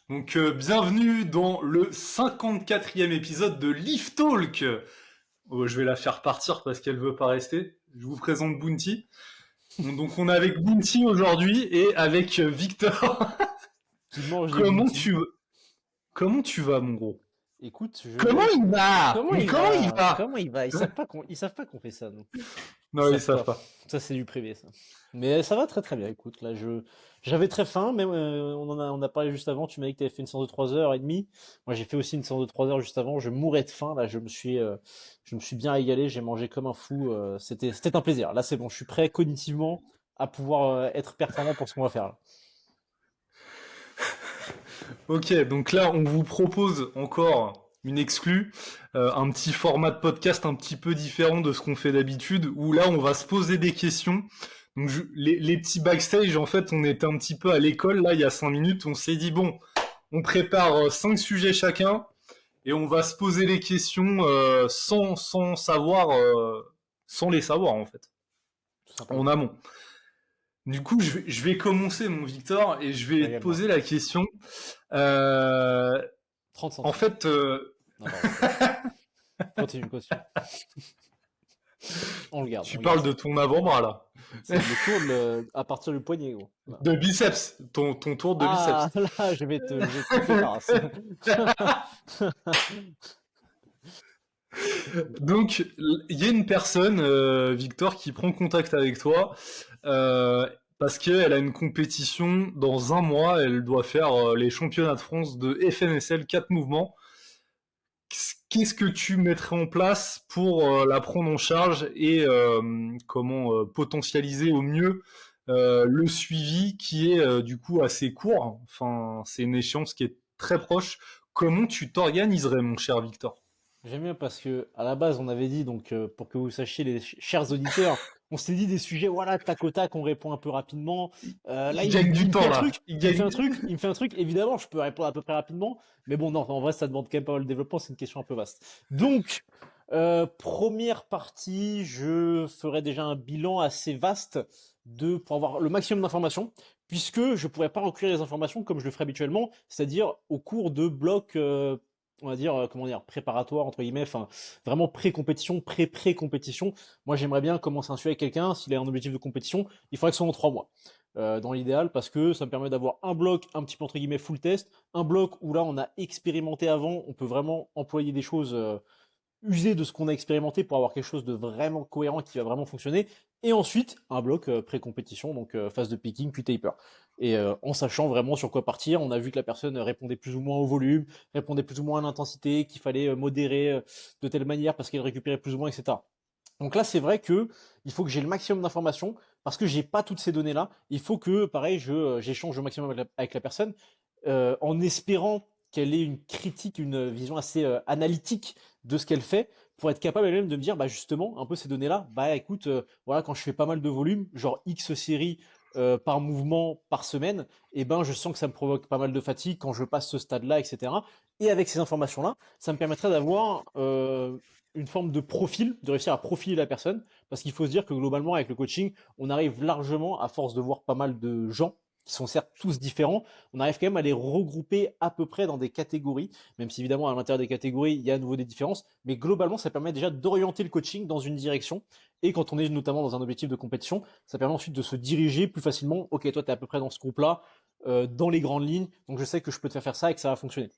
Donc, bienvenue dans le 54e épisode de Leaf Talk. Oh, je vais la faire partir parce qu'elle veut pas rester. Je vous présente Bounty. Donc, on est avec Bounty aujourd'hui et avec Victor. Qui mange des comment bounties. tu comment tu vas, mon gros? Écoute, je Comment vais. il va? Comment Mais il comment il va? va? Comment il va? Ils savent pas qu'on fait ça, nous. Ils Non, ils savent savent pas. pas. Ça, c'est du privé, ça. Mais ça va très très bien. Écoute, là, j'avais très faim, mais on a parlé juste avant. Tu m'as dit que tu avais fait une séance de 3h30. Moi, j'ai fait aussi une séance de 3 heures juste avant. Je mourais de faim. Là, je me suis bien régalé. J'ai mangé comme un fou. C'était un plaisir. Là, c'est bon. Je suis prêt cognitivement à pouvoir être performant pour ce qu'on va faire là. Ok, donc là, on vous propose encore une exclue, un petit format de podcast un petit peu différent de ce qu'on fait d'habitude, où là, on va se poser des questions. Donc, les petits backstage, en fait, on était un petit peu à l'école, là, il y a 5 minutes, on s'est dit, bon, on prépare 5 sujets chacun, et on va se poser les questions sans savoir, sans les savoir, en fait, Tout en simplement. amont. Du coup, je vais commencer, mon Victor, et je vais te Régale-moi. poser la question. Euh, 30 En centimes. fait, Non, pardon. Continue, continue. On le garde, tu on garde parles de ça. ton avant-bras là. C'est le tour à partir du poignet, gros. Voilà. De biceps, ton tour de Ah, biceps. là, je vais te niquer ta race. Donc, il y a une personne, Victor, qui prend contact avec toi parce qu'elle a une compétition dans un mois. Elle doit faire les championnats de France de FNSL 4 mouvements. Qu'est-ce que tu mettrais en place pour la prendre en charge et comment potentialiser au mieux le suivi qui est du coup assez court. Enfin, c'est une échéance qui est très proche. Comment tu t'organiserais, mon cher Victor? J'aime bien parce que à la base on avait dit donc pour que vous sachiez les chers auditeurs, on s'est dit des sujets voilà tac au tac, on répond un peu rapidement. Là Il gagne il du me fait temps un là. truc, Il gagne. il me fait un truc. Évidemment je peux répondre à peu près rapidement, mais bon non en vrai ça demande quand même pas mal de développement, c'est une question un peu vaste. Donc première partie, je ferai déjà un bilan assez vaste de pour avoir le maximum d'informations, puisque je pourrais pas recueillir les informations comme je le ferais habituellement, c'est-à-dire au cours de blocs on va dire, comment dire, préparatoire, entre guillemets, enfin, vraiment pré-compétition, pré-pré-compétition. Moi, j'aimerais bien commencer un sujet avec quelqu'un, s'il a un objectif de compétition, il faudrait que ce soit en 3 mois. Dans l'idéal, parce que ça me permet d'avoir un bloc un petit peu entre guillemets full test, un bloc où là on a expérimenté avant, on peut vraiment employer des choses user de ce qu'on a expérimenté pour avoir quelque chose de vraiment cohérent qui va vraiment fonctionner. Et ensuite, un bloc pré-compétition, donc phase de picking, puis taper. Et en sachant vraiment sur quoi partir, on a vu que la personne répondait plus ou moins au volume, répondait plus ou moins à l'intensité, qu'il fallait modérer de telle manière parce qu'elle récupérait plus ou moins, etc. Donc là, c'est vrai que il faut que j'ai le maximum d'informations parce que j'ai pas toutes ces données-là. Il faut que, pareil, j'échange au maximum avec la personne en espérant qu'elle ait une critique, une vision assez analytique de ce qu'elle fait pour être capable elle-même de me dire bah justement un peu ces données-là bah écoute voilà quand je fais pas mal de volume genre X séries par mouvement par semaine et ben je sens que ça me provoque pas mal de fatigue quand je passe ce stade-là etc et avec ces informations-là ça me permettrait d'avoir une forme de profil de réussir à profiler la personne parce qu'il faut se dire que globalement avec le coaching on arrive largement à force de voir pas mal de gens qui sont certes tous différents, on arrive quand même à les regrouper à peu près dans des catégories, même si évidemment à l'intérieur des catégories, il y a à nouveau des différences, mais globalement, ça permet déjà d'orienter le coaching dans une direction, et quand on est notamment dans un objectif de compétition, ça permet ensuite de se diriger plus facilement, ok, toi tu es à peu près dans ce groupe-là, dans les grandes lignes, donc je sais que je peux te faire ça et que ça va fonctionner.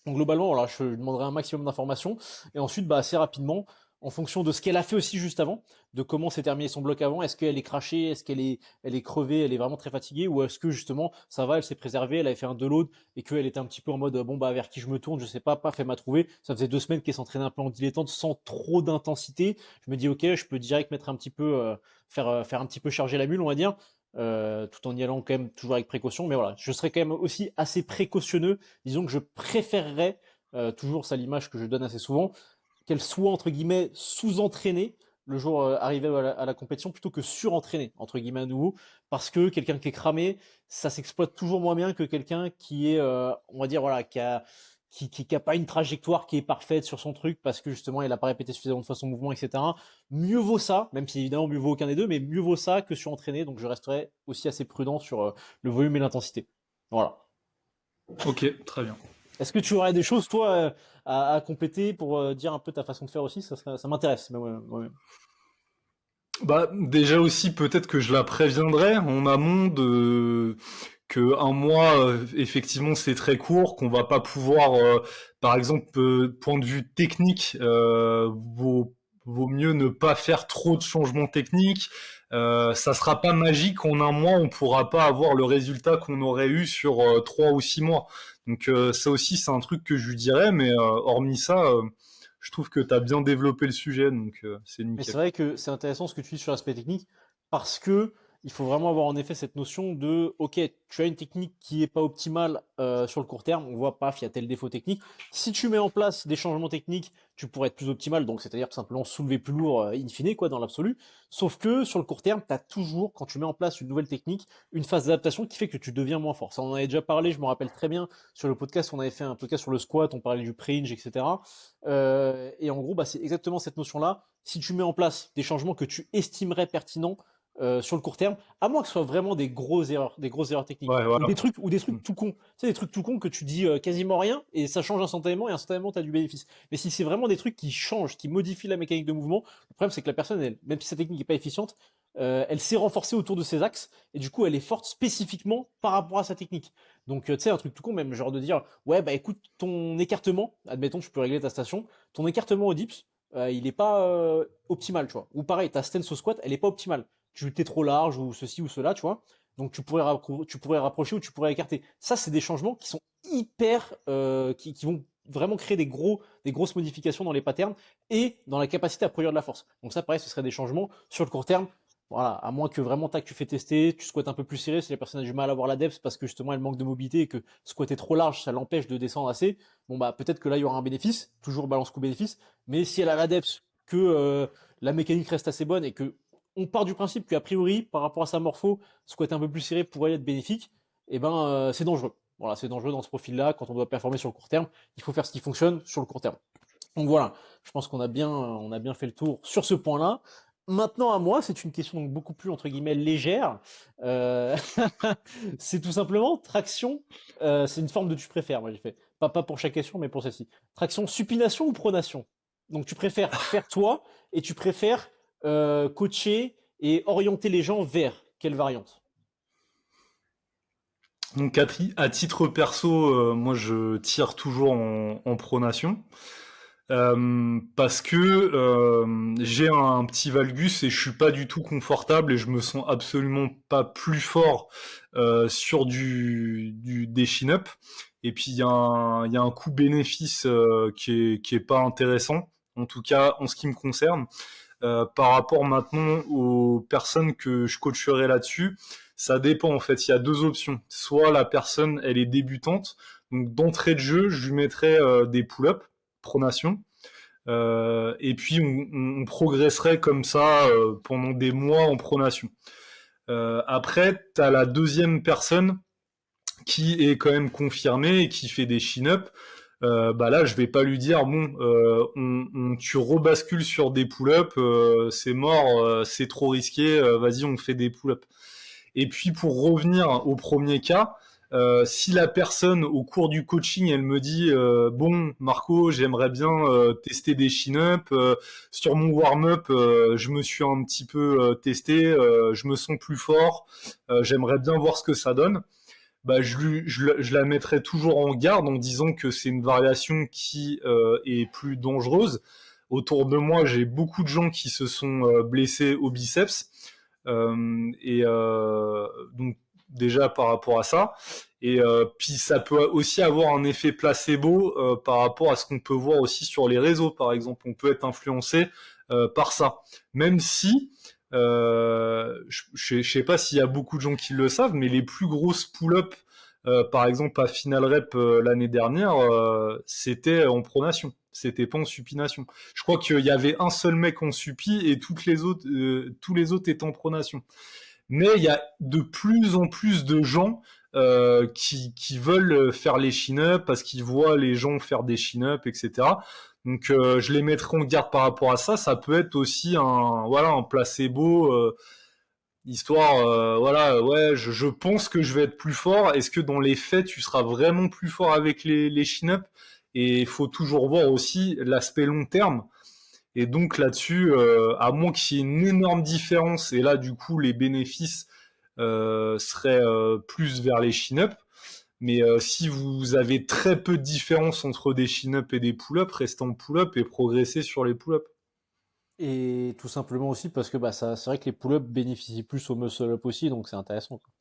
Donc globalement, voilà, je demanderai un maximum d'informations. Et ensuite, bah, assez rapidement, en fonction de ce qu'elle a fait aussi juste avant, de comment s'est terminé son bloc avant, est-ce qu'elle est crachée, est-ce elle est crevée, elle est vraiment très fatiguée, ou est-ce que justement ça va, elle s'est préservée, elle avait fait un deload et qu'elle était un petit peu en mode bon bah vers qui je me tourne, je sais pas, paf, elle m'a trouvé. Ça faisait 2 semaines qu'elle s'entraînait un peu en dilettante sans trop d'intensité. Je me dis ok, je peux direct mettre un petit peu, faire un petit peu charger la mule, on va dire. Tout en y allant quand même toujours avec précaution, mais voilà, je serais quand même aussi assez précautionneux. Disons que je préférerais, toujours ça l'image que je donne assez souvent, qu'elle soit entre guillemets sous-entraînée le jour arrivé à la compétition plutôt que surentraînée entre guillemets à nouveau, parce que quelqu'un qui est cramé, ça s'exploite toujours moins bien que quelqu'un qui est, on va dire voilà, qui a pas une trajectoire qui est parfaite sur son truc parce que justement il a pas répété suffisamment de fois son mouvement, etc. Mieux vaut ça, même si évidemment mieux vaut aucun des deux, mais mieux vaut ça que surentraîner. Donc je resterai aussi assez prudent sur le volume et l'intensité. Voilà. Ok, très bien. Est-ce que tu aurais des choses, toi, à compléter pour dire un peu ta façon de faire aussi? Ça m'intéresse. Ouais. Bah, déjà aussi, peut-être que je la préviendrai en amont de que un mois, effectivement, c'est très court, qu'on va pas pouvoir, par exemple, point de vue technique, vaut mieux ne pas faire trop de changements techniques. Ça sera pas magique en un mois, on pourra pas avoir le résultat qu'on aurait eu sur 3 ou 6 mois. Donc ça aussi, c'est un truc que je lui dirais, mais hormis ça, je trouve que tu as bien développé le sujet, donc c'est Mais c'est nickel. vrai que c'est intéressant ce que tu dis sur l'aspect technique parce que il faut vraiment avoir en effet cette notion de ok, tu as une technique qui est pas optimale sur le court terme, on voit paf, il y a tel défaut technique. Si tu mets en place des changements techniques, tu pourrais être plus optimal, donc c'est-à-dire tout simplement soulever plus lourd in fine quoi dans l'absolu. Sauf que sur le court terme, tu as toujours quand tu mets en place une nouvelle technique, une phase d'adaptation qui fait que tu deviens moins fort. Ça on en avait déjà parlé, je me rappelle très bien sur le podcast, on avait fait un podcast sur le squat, on parlait du pre-hinge, etc. Et en gros, bah, c'est exactement cette notion-là. Si tu mets en place des changements que tu estimerais pertinents sur le court terme, à moins que ce soit vraiment des grosses erreurs techniques, Ouais, voilà. ou des Mm. trucs tout cons. Tu sais, des trucs tout cons que tu dis quasiment rien et ça change instantanément et instantanément tu as du bénéfice. Mais si c'est vraiment des trucs qui changent, qui modifient la mécanique de mouvement, le problème c'est que la personne, elle, même si sa technique n'est pas efficiente, elle s'est renforcée autour de ses axes et du coup elle est forte spécifiquement par rapport à sa technique. Donc tu sais, un truc tout con, même genre de dire ouais, bah écoute, ton écartement, admettons, tu peux régler ta station, ton écartement au dips, il est pas optimal, tu vois. Ou pareil, ta stance au squat, elle est pas optimale. Tu t'es trop large ou ceci ou cela, tu vois. Donc tu pourrais rapprocher ou tu pourrais écarter. Ça, c'est des changements qui sont hyper, qui vont vraiment créer des grosses modifications dans les patterns et dans la capacité à produire de la force. Donc ça, pareil, ce serait des changements sur le court terme. Voilà, à moins que vraiment tac, tu fais tester, tu squattes un peu plus serré si la personne a du mal à avoir la depth parce que justement elle manque de mobilité et que squatter trop large, ça l'empêche de descendre assez. Bon bah peut-être que là il y aura un bénéfice, toujours balance coût bénéfice, mais si elle a l'adepte que la mécanique reste assez bonne et que on part du principe qu'a priori par rapport à sa morpho, squatter un peu plus serré pourrait être bénéfique, et ben c'est dangereux. Voilà, c'est dangereux dans ce profil-là quand on doit performer sur le court terme. Il faut faire ce qui fonctionne sur le court terme. Donc voilà, je pense on a bien fait le tour sur ce point-là. Maintenant à moi, c'est une question donc beaucoup plus entre guillemets légère. Euh, c'est tout simplement traction. C'est une forme de tu préfères. Moi j'ai fait pas pour chaque question, mais pour celle-ci. Traction supination ou pronation. Donc tu préfères faire toi et tu préfères coacher et orienter les gens vers quelle variante? Donc à titre perso, moi je tire toujours en pronation. Parce que j'ai un petit valgus et je suis pas du tout confortable et je me sens absolument pas plus fort sur des chin-up. Et puis il y a un coût-bénéfice qui est pas intéressant, en tout cas en ce qui me concerne. Par rapport maintenant aux personnes que je coacherai là-dessus, ça dépend en fait. Il y a deux options. Soit la personne elle est débutante, donc d'entrée de jeu, je lui mettrai des pull-ups, pronation, et puis on progresserait comme ça pendant des mois en pronation. Après, tu as la deuxième personne qui est quand même confirmée et qui fait des chin-up. Bah là, je vais pas lui dire bon, tu rebascules sur des pull-ups, c'est mort, c'est trop risqué, vas-y, on fait des pull-ups. Et puis pour revenir au premier cas, si la personne au cours du coaching, elle me dit bon Marco, j'aimerais bien tester des chin-up, sur mon warm-up, je me suis un petit peu testé, je me sens plus fort, j'aimerais bien voir ce que ça donne. Bah, je la mettrai toujours en garde en disant que c'est une variation qui est plus dangereuse. Autour de moi, j'ai beaucoup de gens qui se sont blessés au biceps. Donc déjà par rapport à ça. Et puis ça peut aussi avoir un effet placebo par rapport à ce qu'on peut voir aussi sur les réseaux, par exemple. On peut être influencé par ça. Même si, je sais pas s'il y a beaucoup de gens qui le savent, mais les plus grosses pull-ups, par exemple à Final Rep l'année dernière, c'était en pronation. C'était pas en supination. Je crois qu'il y avait un seul mec en supi et tous les autres étaient en pronation. Mais il y a de plus en plus de gens qui veulent faire les chin-up parce qu'ils voient les gens faire des chin-up, etc. Donc je les mettrai en garde par rapport à ça. Ça peut être aussi un placebo Histoire, voilà, ouais, je pense que je vais être plus fort. Est-ce que dans les faits, tu seras vraiment plus fort avec les chin-up? Et il faut toujours voir aussi l'aspect long terme. Et donc là-dessus, à moins qu'il y ait une énorme différence, et là, du coup, les bénéfices seraient plus vers les chin-up. Mais si vous avez très peu de différence entre des chin-up et des pull-up, restez en pull-up et progressez sur les pull-up. Et tout simplement aussi parce que bah, c'est vrai que les pull-ups bénéficient plus au muscle-up aussi, donc c'est intéressant, quoi.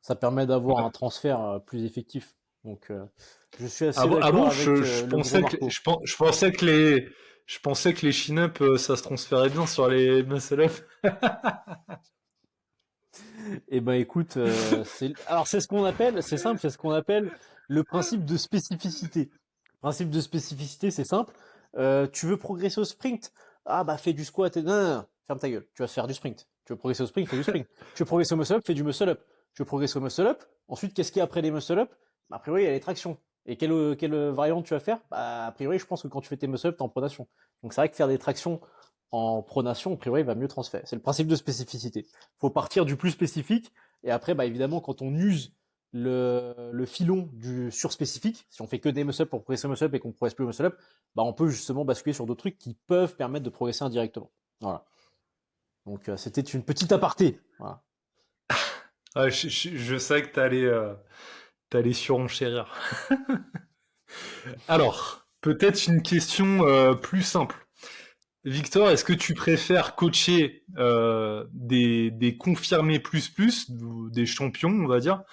Ça permet d'avoir Ouais. un transfert plus effectif. Donc je suis Ah assez bon, ah d'accord bon, avec je le gros pensais que Marco. je pensais que les chin-up ça se transférait bien sur les muscle-up. Et ben écoute, alors c'est ce qu'on appelle, c'est simple, c'est ce qu'on appelle le principe de spécificité. Principe de spécificité, c'est simple. Tu veux progresser au sprint? Ah bah fais du squat et non, non, non, ferme ta gueule. Tu vas faire du sprint. Tu veux progresser au sprint, fais du sprint. Tu veux progresser au muscle up, fais du muscle up. Tu veux progresser au muscle up. Ensuite, qu'est-ce qu'il y a après les muscle up? Bah, a priori, il y a les tractions. Et quelle variante tu vas faire? Bah, a priori, je pense que quand tu fais tes muscle up, t'es en pronation. Donc c'est vrai que faire des tractions en pronation, a priori, va mieux transférer. C'est le principe de spécificité. Faut partir du plus spécifique. Et après, bah, évidemment, quand on use le filon du surspécifique, si on fait que des muscle-up pour progresser muscle-up et qu'on ne progresse plus au muscle-up, bah, on peut justement basculer sur d'autres trucs qui peuvent permettre de progresser indirectement. Voilà. Donc c'était une petite aparté. Voilà. Ah, je sais que t'allais surenchérir. Alors, peut-être une question plus simple. Victor, est-ce que tu préfères coacher des confirmés plus, ou des champions, on va dire,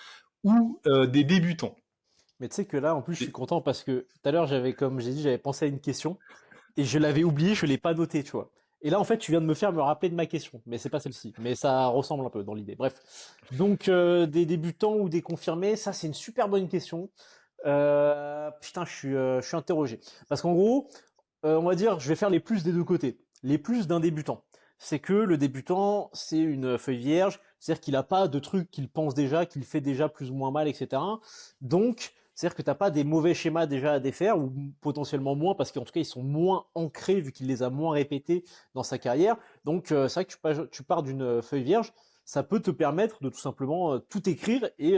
ou des débutants? Mais tu sais que là, en plus, je suis Et- content parce que tout à l'heure, comme j'ai dit, j'avais pensé à une question et je l'avais oubliée, je l'ai pas notée, tu vois. Et là, en fait, tu viens de me rappeler de ma question, mais c'est pas celle-ci, mais ça ressemble un peu dans l'idée. Bref, donc des débutants ou des confirmés, ça c'est une super bonne question. Putain, je suis interrogé. Parce qu'en gros, on va dire, je vais faire les plus des deux côtés. Les plus d'un débutant. C'est que le débutant, c'est une feuille vierge, c'est-à-dire qu'il n'a pas de trucs qu'il pense déjà, qu'il fait déjà plus ou moins mal, etc. Donc, c'est-à-dire que tu n'as pas des mauvais schémas déjà à défaire, ou potentiellement moins, parce qu'en tout cas, ils sont moins ancrés, vu qu'il les a moins répétés dans sa carrière. Donc, c'est vrai que tu pars d'une feuille vierge, ça peut te permettre de tout simplement tout écrire, et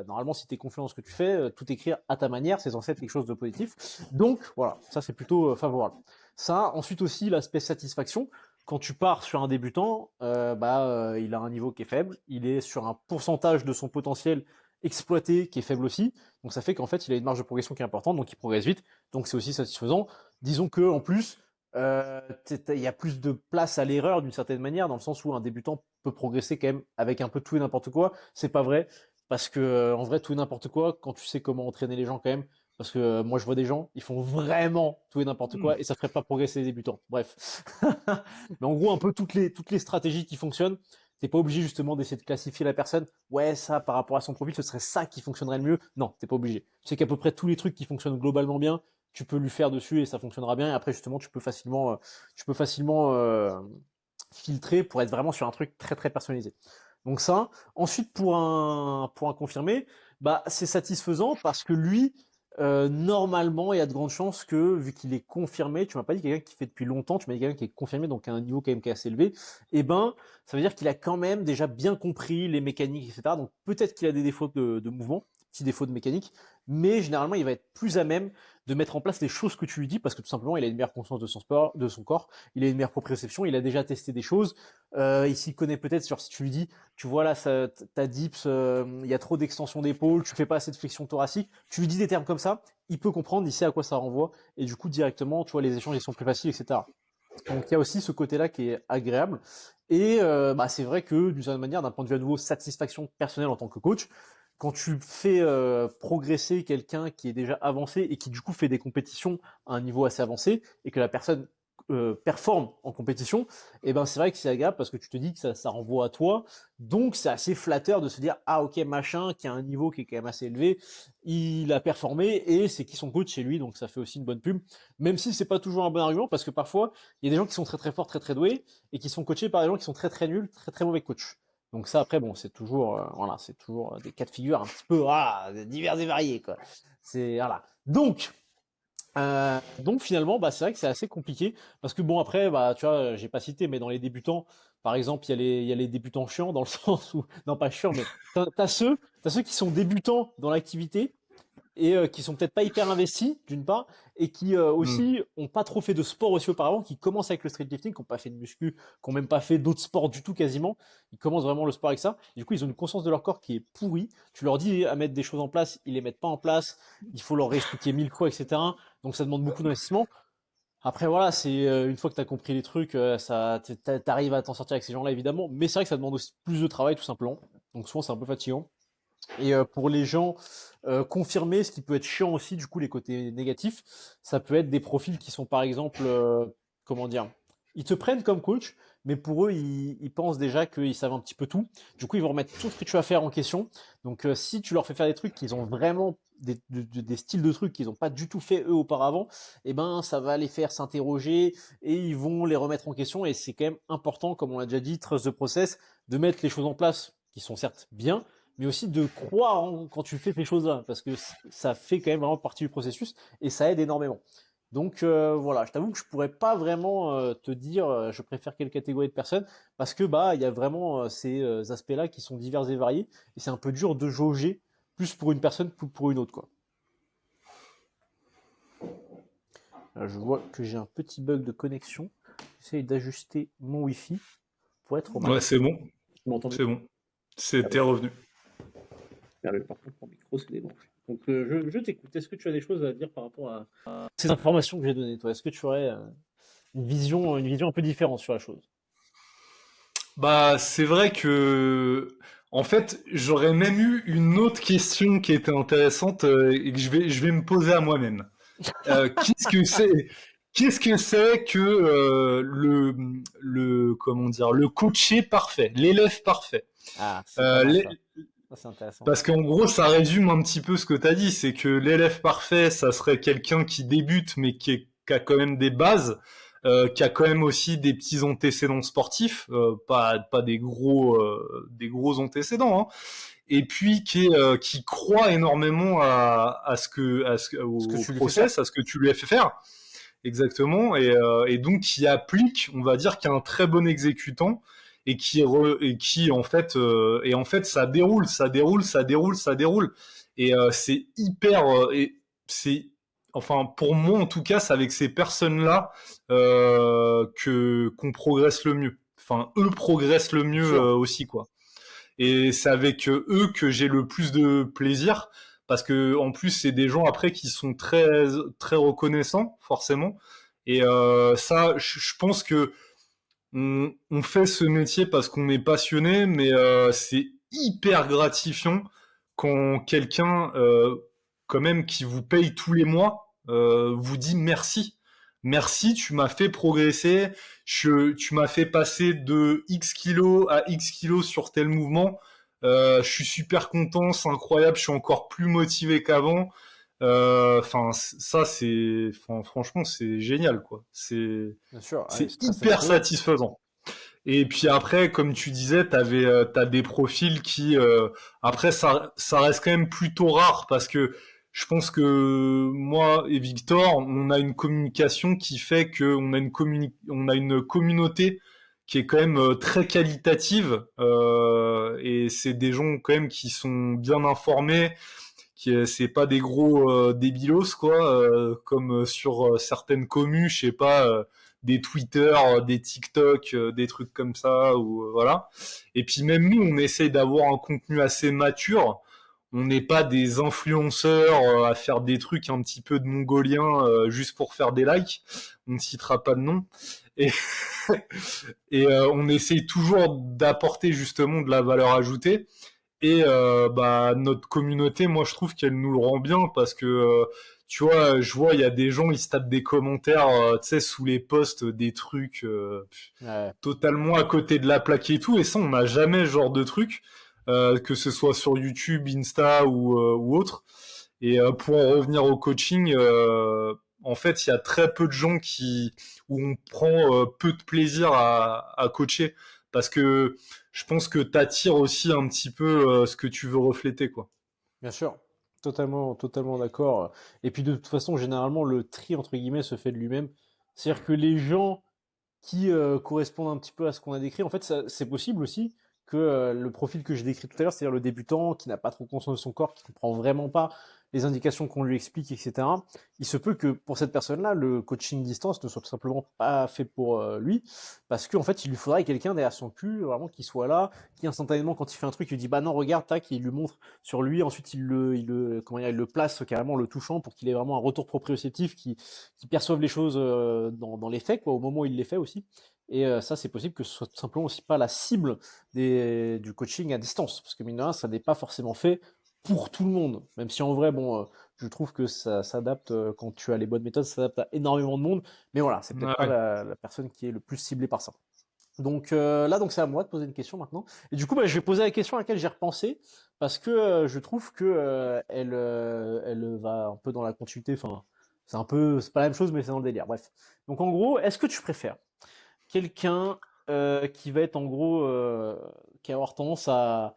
normalement, si tu es confiant dans ce que tu fais, tout écrire à ta manière, c'est censé être quelque chose de positif. Donc voilà, ça c'est plutôt favorable. Ça, ensuite aussi l'aspect satisfaction. Quand tu pars sur un débutant, il a un niveau qui est faible, il est sur un pourcentage de son potentiel exploité qui est faible aussi, donc ça fait qu'en fait il a une marge de progression qui est importante, donc il progresse vite, donc c'est aussi satisfaisant. Disons que en plus, il y a plus de place à l'erreur d'une certaine manière, dans le sens où un débutant peut progresser quand même avec un peu tout et n'importe quoi. C'est pas vrai, parce que en vrai tout et n'importe quoi, quand tu sais comment entraîner les gens quand même, parce que moi, je vois des gens, ils font vraiment tout et n'importe quoi et ça ferait pas progresser les débutants. Bref. Mais en gros, un peu toutes les stratégies qui fonctionnent, t'es pas obligé justement d'essayer de classifier la personne. Ouais, ça, par rapport à son profil, ce serait ça qui fonctionnerait le mieux. Non, t'es pas obligé. Tu sais qu'à peu près tous les trucs qui fonctionnent globalement bien, tu peux lui faire dessus et ça fonctionnera bien. Et après, justement, tu peux facilement filtrer pour être vraiment sur un truc très très personnalisé. Donc ça. Ensuite, pour un confirmé, bah c'est satisfaisant parce que lui, normalement, il y a de grandes chances que, vu qu'il est confirmé, tu m'as pas dit quelqu'un qui fait depuis longtemps, tu m'as dit quelqu'un qui est confirmé, donc à un niveau quand même qui est assez élevé, et ben, ça veut dire qu'il a quand même déjà bien compris les mécaniques, etc. Donc peut-être qu'il a des défauts de mouvement, petits défauts de mécanique, mais généralement, il va être plus à même de mettre en place les choses que tu lui dis, parce que tout simplement, il a une meilleure conscience de son sport, de son corps, il a une meilleure proprioception, il a déjà testé des choses, il s'y connaît peut-être sur si tu lui dis, tu vois là, ta dips, il y a trop d'extension d'épaule, tu fais pas assez de flexion thoracique, tu lui dis des termes comme ça, il peut comprendre, il sait à quoi ça renvoie, et du coup directement, tu vois, les échanges ils sont plus faciles, etc. Donc il y a aussi ce côté-là qui est agréable, et c'est vrai que d'une certaine manière, d'un point de vue à nouveau satisfaction personnelle en tant que coach, quand tu fais progresser quelqu'un qui est déjà avancé et qui du coup fait des compétitions à un niveau assez avancé, et que la personne performe en compétition, et ben c'est vrai que c'est agréable parce que tu te dis que ça renvoie à toi, donc c'est assez flatteur de se dire ah ok machin qui a un niveau qui est quand même assez élevé, il a performé et c'est qui son coach chez lui, donc ça fait aussi une bonne pub, même si c'est pas toujours un bon argument parce que parfois il y a des gens qui sont très très forts, très très doués et qui sont coachés par des gens qui sont très très nuls, très très mauvais coachs. Donc ça après bon c'est toujours voilà c'est toujours des cas de figure un petit peu divers et variés quoi. C'est voilà. Donc finalement, bah, c'est vrai que c'est assez compliqué parce que bon après, bah tu vois, j'ai pas cité, mais dans les débutants, par exemple, il y a les débutants chiants dans le sens où, non pas chiants, mais t'as ceux qui sont débutants dans l'activité et qui sont peut-être pas hyper investis, d'une part, et qui Hmm. aussi ont pas trop fait de sport aussi auparavant, qui commencent avec le streetlifting, qui n'ont pas fait de muscu, qui n'ont même pas fait d'autres sports du tout quasiment. Ils commencent vraiment le sport avec ça. Du coup, ils ont une conscience de leur corps qui est pourrie. Tu leur dis à mettre des choses en place, ils les mettent pas en place. Il faut leur réexpliquer 1000 fois, etc. Donc ça demande beaucoup d'investissement. Après voilà, c'est une fois que tu as compris les trucs, t'arrives à t'en sortir avec ces gens-là évidemment, mais c'est vrai que ça demande aussi plus de travail tout simplement. Donc souvent c'est un peu fatigant. Et pour les gens confirmés, ce qui peut être chiant aussi, du coup, les côtés négatifs, ça peut être des profils qui sont par exemple, comment dire, ils te prennent comme coach, mais pour eux, ils pensent déjà qu'ils savent un petit peu tout. Du coup, ils vont remettre tout ce que tu vas faire en question. Donc, si tu leur fais faire des trucs qu'ils ont vraiment des styles de trucs qu'ils n'ont pas du tout fait eux auparavant, eh ben, ça va les faire s'interroger et ils vont les remettre en question. Et c'est quand même important, comme on l'a déjà dit, trust the process, de mettre les choses en place qui sont certes bien, mais aussi de croire quand tu fais ces choses-là, parce que ça fait quand même vraiment partie du processus et ça aide énormément. Donc voilà, je t'avoue que je pourrais pas vraiment te dire je préfère quelle catégorie de personnes, parce que bah il y a vraiment ces aspects-là qui sont divers et variés, et c'est un peu dur de jauger plus pour une personne que pour une autre, quoi. Là, je vois que j'ai un petit bug de connexion. J'essaye d'ajuster mon Wi-Fi pour être au Ouais, max. c'est bon, Tu m'entends mieux? c'est bon. Ah C'était ouais. revenu. Ah ouais, par contre, mon micro c'est débranché. Donc je t'écoute. Est-ce que tu as des choses à dire par rapport à ces informations que j'ai données, toi? Est-ce que tu aurais une vision un peu différente sur la chose? Bah, c'est vrai que, en fait, j'aurais même eu une autre question qui était intéressante et que je vais me poser à moi-même. Euh, qu'est-ce que c'est, qu'est-ce que c'est que comment dire, le coaché parfait, l'élève parfait? Ah, c'est pas Euh, mal l'é- ça. Ça, c'est intéressant. Parce qu'en gros, ça résume un petit peu ce que tu as dit, c'est que l'élève parfait, ça serait quelqu'un qui débute, mais qui a quand même des bases, qui a quand même aussi des petits antécédents sportifs, pas des gros antécédents, hein, et puis qui croit énormément Ce que au tu lui fais faire. process, à ce que tu lui as fait faire, exactement, et donc qui applique, on va dire, qui est un très bon exécutant et qui en fait ça déroule, ça déroule, ça déroule, ça déroule, c'est hyper et c'est enfin pour moi en tout cas c'est avec ces personnes-là que qu'on progresse le mieux. Enfin eux progressent le Bien mieux sûr. aussi quoi. Et c'est avec eux que j'ai le plus de plaisir parce que en plus c'est des gens après qui sont très reconnaissants forcément. Et ça, je pense que on fait ce métier parce qu'on est passionné, mais c'est hyper gratifiant quand quelqu'un, quand même, qui vous paye tous les mois, vous dit merci. Merci, tu m'as fait progresser, tu m'as fait passer de X kilos à X kilos sur tel mouvement. Je suis super content, c'est incroyable, je suis encore plus motivé qu'avant. Enfin, ça, franchement, c'est génial, quoi. Bien sûr. Ah, C'est c'est très hyper satisfaisant. satisfaisant. Et puis après, comme tu disais, t'as des profils qui, après, ça reste quand même plutôt rare parce que je pense que moi et Victor, on a une communication qui fait qu'on a on a une communauté qui est quand même très qualitative et c'est des gens quand même qui sont bien informés, qui c'est pas des gros débilos quoi, comme sur certaines communes, je sais pas. Des Twitter, des TikTok, des trucs comme ça, ou voilà. Et puis même nous, on essaye d'avoir un contenu assez mature. On n'est pas des influenceurs à faire des trucs un petit peu de mongoliens juste pour faire des likes. On ne citera pas de nom. Et, on essaye toujours d'apporter justement de la valeur ajoutée. Et bah notre communauté, moi je trouve qu'elle nous le rend bien parce que tu vois, je vois il y a des gens ils se tapent des commentaires, tu sais sous les posts des trucs Ouais, totalement à côté de la plaque et tout, et ça on n'a jamais ce genre de truc, que ce soit sur YouTube, Insta ou autre. Et pour en revenir au coaching, en fait il y a très peu de gens où on prend peu de plaisir à coacher parce que je pense que t'attires aussi un petit peu ce que tu veux refléter, quoi. bien sûr. Totalement, totalement d'accord. Et puis de toute façon, généralement, le tri entre guillemets se fait de lui-même. C'est-à-dire que les gens qui correspondent un petit peu à ce qu'on a décrit. En fait, c'est possible aussi que le profil que j'ai décrit tout à l'heure, c'est-à-dire le débutant qui n'a pas trop conscience de son corps, qui comprend vraiment pas les indications qu'on lui explique, etc. Il se peut que pour cette personne-là, le coaching distance ne soit tout simplement pas fait pour lui, parce qu'en fait, il lui faudrait quelqu'un derrière son cul, vraiment qui soit là, qui instantanément, quand il fait un truc, il lui dit bah non, regarde, tac, il lui montre sur lui, ensuite comment dire, il le place carrément en le touchant pour qu'il ait vraiment un retour proprioceptif, qui perçoive les choses dans les faits, quoi, au moment où il les fait aussi. Et ça, c'est possible que ce soit tout simplement aussi pas la cible du coaching à distance, parce que mine de rien, ça n'est pas forcément fait pour tout le monde. Même si en vrai, bon, je trouve que ça s'adapte quand tu as les bonnes méthodes, ça s'adapte à énormément de monde. Mais voilà, c'est peut-être Ouais, pas ouais. la personne qui est le plus ciblée par ça. Donc là, donc c'est à moi de poser une question maintenant. Et du coup, bah, je vais poser la question à laquelle j'ai repensé parce que je trouve que elle va un peu dans la continuité. Enfin, c'est pas la même chose, mais c'est dans le délire. Bref. Donc en gros, est-ce que tu préfères quelqu'un qui va être en gros, qui va avoir tendance à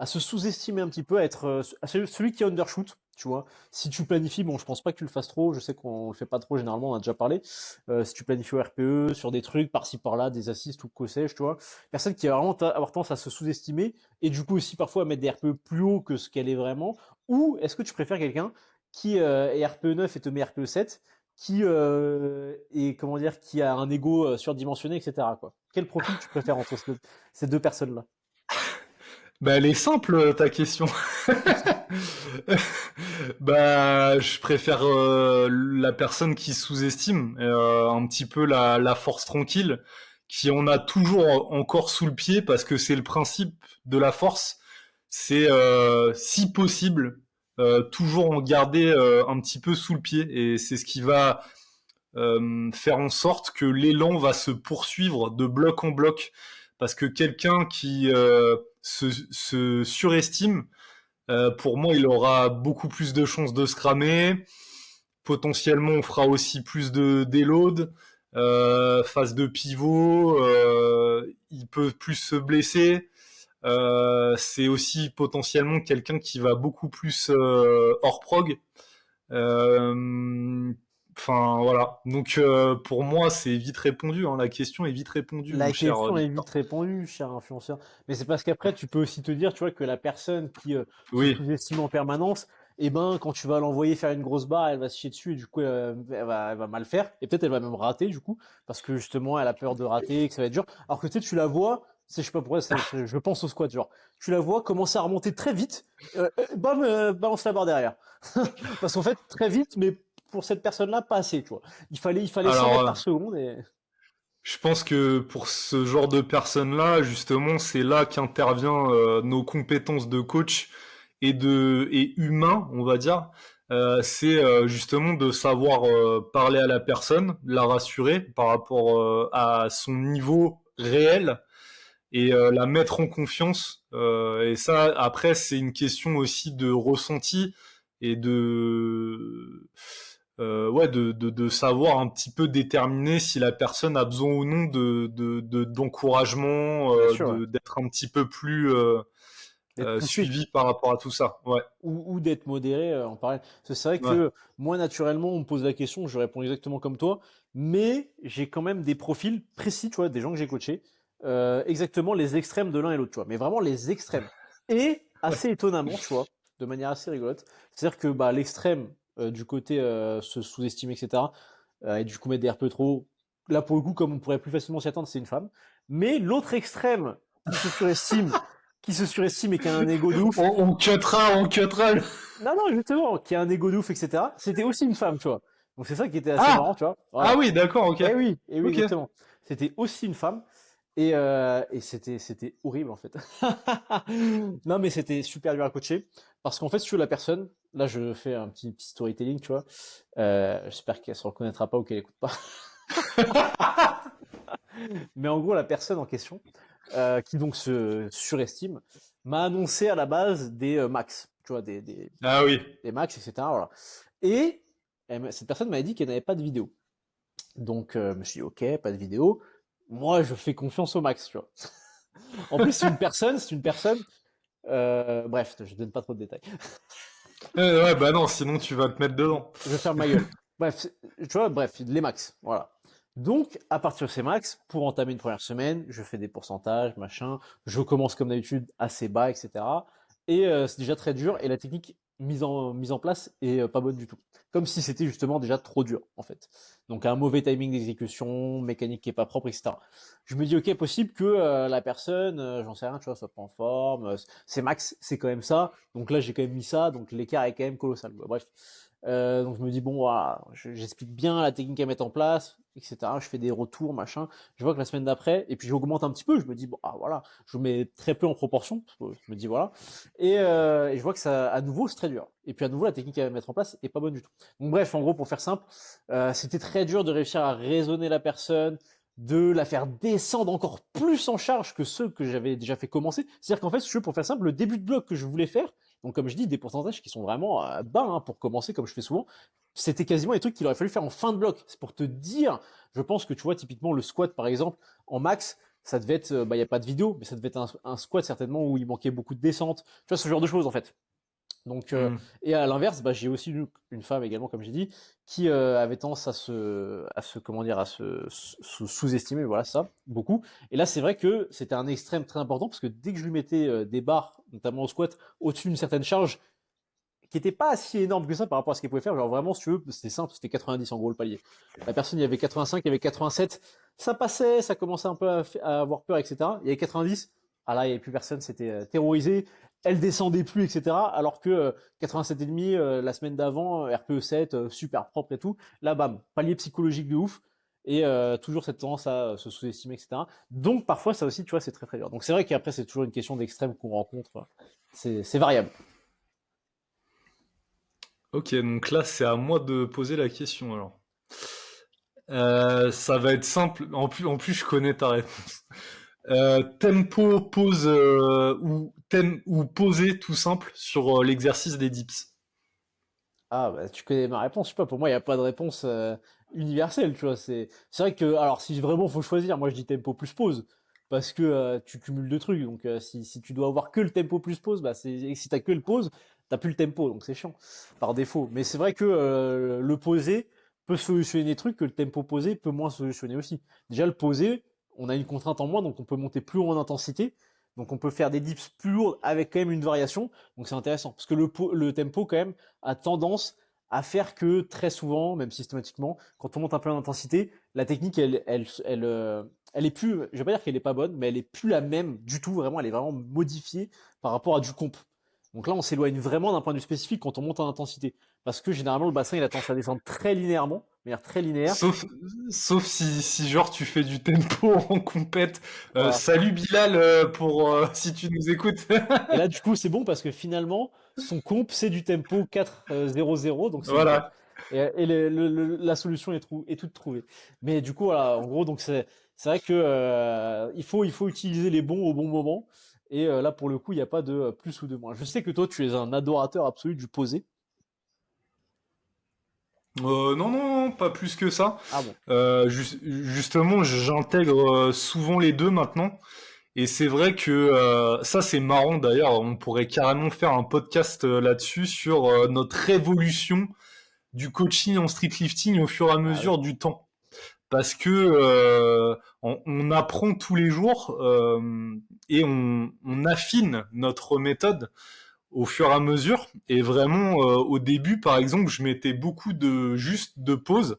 se sous-estimer un petit peu, à être celui qui est undershoot, tu vois. Si tu planifies, bon, je pense pas que tu le fasses trop, je sais qu'on le fait pas trop généralement, on a déjà parlé. Si tu planifies au RPE, sur des trucs par-ci par-là, des assists ou quoi sais-je, tu vois. Personne qui va vraiment avoir tendance à se sous-estimer et du coup aussi parfois à mettre des RPE plus haut que ce qu'elle est vraiment. Ou est-ce que tu préfères quelqu'un qui est RPE 9 et te met RPE 7 qui est comment dire qui a un ego surdimensionné, etc. quoi. Quel profil tu préfères entre ces deux personnes-là? Bah, elle est simple, ta question. Bah, je préfère la personne qui sous-estime un petit peu la force tranquille, qui en a toujours encore sous le pied, parce que c'est le principe de la force, c'est si possible toujours en garder un petit peu sous le pied, et c'est ce qui va faire en sorte que l'élan va se poursuivre de bloc en bloc, parce que quelqu'un qui se surestime, pour moi, il aura beaucoup plus de chances de se cramer. Potentiellement, on fera aussi plus de déload, phase de pivot, il peut plus se blesser. C'est aussi potentiellement quelqu'un qui va beaucoup plus hors prog. Enfin voilà. Donc pour moi, c'est vite répondu. Hein. La question est vite répondue, mon La cher question est Victor. vite répondue, cher influenceur. Mais c'est parce qu'après, tu peux aussi te dire, tu vois, que la personne qui se Oui. sous-estime en permanence, eh ben, quand tu vas l'envoyer faire une grosse barre, elle va se chier dessus et du coup, elle va mal faire. Et peut-être elle va même rater, du coup, parce que justement, elle a peur de rater, que ça va être dur. Alors que tu sais, tu la vois, je sais pas pourquoi, je pense au squat, genre, tu la vois commencer à remonter très vite, bam, balance la barre derrière. Parce qu'en fait, très vite, mais pour cette personne-là, pas assez, tu vois. Il fallait 100 Alors, mètres par seconde et. je pense que pour ce genre de personnes-là, justement, c'est là qu'intervient nos compétences de coach et humain, on va dire. C'est justement de savoir parler à la personne, la rassurer par rapport à son niveau réel et la mettre en confiance. Et ça, après, c'est une question aussi de ressenti et de savoir un petit peu déterminer si la personne a besoin ou non d'encouragement, Bien sûr, ouais. d'être un petit peu plus D'être poussé. suivi par rapport à tout ça. Ouais, Ou d'être modéré en parallèle. Parce que c'est vrai ouais, que moi, naturellement, on me pose la question, je réponds exactement comme toi, mais j'ai quand même des profils précis, tu vois, des gens que j'ai coachés, exactement les extrêmes de l'un et l'autre, tu vois, mais vraiment les extrêmes. Et ouais, assez étonnamment, tu vois, de manière assez rigolote, c'est-à-dire que bah, l'extrême du côté se sous-estimer, etc., et du coup mettre des RP trop, là pour le coup, comme on pourrait plus facilement s'y attendre, c'est une femme. Mais l'autre extrême qui se surestime, et qui a un ego de ouf, on cuttera. non, non, justement, qui a un ego de ouf, etc. C'était aussi une femme, tu vois. Donc c'est ça qui était assez marrant, Ah, tu vois. ah Voilà. oui, d'accord, ok, Eh oui, ok. exactement. C'était aussi une femme. Et c'était horrible, en fait. Non, mais c'était super dur à coacher. Parce qu'en fait, si tu veux, la personne, là, je fais un petit storytelling, tu vois. J'espère qu'elle se reconnaîtra pas ou qu'elle écoute pas. Mais en gros, la personne en question, qui donc se surestime, m'a annoncé à la base des max, tu vois, Ah oui. des max, etc. Voilà. Et cette personne m'avait dit qu'elle n'avait pas de vidéo. Donc, je me suis dit, ok, pas de vidéo. Moi, je fais confiance au max, tu vois. En plus, c'est une personne. Bref, je donne pas trop de détails. Ouais, bah non, sinon tu vas te mettre dedans. Je ferme ma gueule. Bref, tu vois, bref, les max, voilà. Donc, à partir de ces max, pour entamer une première semaine, je fais des pourcentages, machin, je commence comme d'habitude assez bas, etc. Et c'est déjà très dur, et la technique mise en place est pas bonne du tout. Comme si c'était justement déjà trop dur, en fait. Donc, un mauvais timing d'exécution, mécanique qui est pas propre, etc. Je me dis, ok, possible que la personne, j'en sais rien, tu vois, soit pas en forme, c'est max, c'est quand même ça. Donc là, j'ai quand même mis ça, donc l'écart est quand même colossal. Bref. Donc je me dis, bon, voilà, j'explique bien la technique à mettre en place, etc. Je fais des retours, machin. Je vois que la semaine d'après, et puis j'augmente un petit peu, je me dis, bon, ah voilà, je mets très peu en proportion, parce que je me dis, voilà. Et je vois que ça, à nouveau, c'est très dur. Et puis à nouveau, la technique à mettre en place est pas bonne du tout. Donc bref, en gros, pour faire simple, c'était très dur de réussir à raisonner la personne, de la faire descendre encore plus en charge que ceux que j'avais déjà fait commencer. C'est-à-dire qu'en fait, si tu veux, pour faire simple, le début de bloc que je voulais faire, donc comme je dis, des pourcentages qui sont vraiment bas hein, pour commencer, comme je fais souvent, c'était quasiment des trucs qu'il aurait fallu faire en fin de bloc. C'est pour te dire, je pense que tu vois, typiquement le squat par exemple, en max, ça devait être, il n'y a pas de vidéo, mais ça devait être un squat certainement où il manquait beaucoup de descente. Tu vois, ce genre de choses en fait. Donc, Hmm. et à l'inverse, j'ai aussi une femme également, comme j'ai dit, qui avait tendance comment dire, à se sous-estimer, voilà ça, beaucoup. Et là, c'est vrai que c'était un extrême très important parce que dès que je lui mettais des barres, notamment au squat, au-dessus d'une certaine charge, qui était pas si énorme que ça par rapport à ce qu'elle pouvait faire, genre vraiment, si tu veux, c'était simple, c'était 90 en gros le palier. La personne, il y avait 85, il y avait 87, ça passait, ça commençait un peu à avoir peur, etc. Il y avait 90, ah là, il n'y avait plus personne, c'était terrorisé, elle descendait plus, etc. Alors que 87,5 la semaine d'avant, RPE 7, super propre et tout, là, bam, palier psychologique de ouf, et toujours cette tendance à se sous-estimer, etc. Donc parfois, ça aussi, tu vois, c'est très très dur. Donc c'est vrai qu'après, c'est toujours une question d'extrême qu'on rencontre, c'est variable. Ok, donc là, c'est à moi de poser la question alors. Ça va être simple. En plus, je connais ta réponse. Tempo, pause ou poser tout simple sur l'exercice des dips. Ah, bah, tu connais ma réponse, je sais pas, pour moi, il n'y a pas de réponse universelle, tu vois. C'est vrai que, alors, si vraiment faut choisir, moi je dis tempo plus pause, parce que tu cumules deux trucs. Donc, si tu dois avoir que le tempo plus pause, et si t'as que le pause, t'as plus le tempo, donc c'est chiant, par défaut. Mais c'est vrai que le poser peut solutionner des trucs que le tempo posé peut moins solutionner aussi. Déjà, le posé, on a une contrainte en moins, donc on peut monter plus haut en intensité. Donc on peut faire des dips plus lourds avec quand même une variation. Donc c'est intéressant. Parce que le tempo, quand même, a tendance à faire que très souvent, même systématiquement, quand on monte un peu en intensité, la technique, elle est plus, je vais pas dire qu'elle est pas bonne, mais elle est plus la même du tout, vraiment, elle est vraiment modifiée par rapport à du comp. Donc là, on s'éloigne vraiment d'un point de vue spécifique quand on monte en intensité. Parce que généralement, le bassin, il a tendance à descendre très linéairement, de manière très linéaire. Sauf, sauf si genre tu fais du tempo en compète. Voilà. Salut Bilal pour si tu nous écoutes. Et là, du coup, c'est bon parce que finalement, son comp, c'est du tempo 4-0-0, donc c'est nickel. Voilà. Et la solution est toute trouvée. Mais du coup, voilà, en gros, donc c'est vrai que il faut utiliser les bons au bon moment. Et là, pour le coup, il n'y a pas de plus ou de moins. Je sais que toi, tu es un adorateur absolu du posé. Non, non, pas plus que ça. Ah bon. Justement, j'intègre souvent les deux maintenant. Et c'est vrai que ça, c'est marrant d'ailleurs. On pourrait carrément faire un podcast là-dessus sur notre évolution du coaching en street lifting au fur et à Ah oui. mesure du temps. Parce que on apprend tous les jours et on affine notre méthode au fur et à mesure. Et vraiment, au début, par exemple, je mettais beaucoup juste de pauses.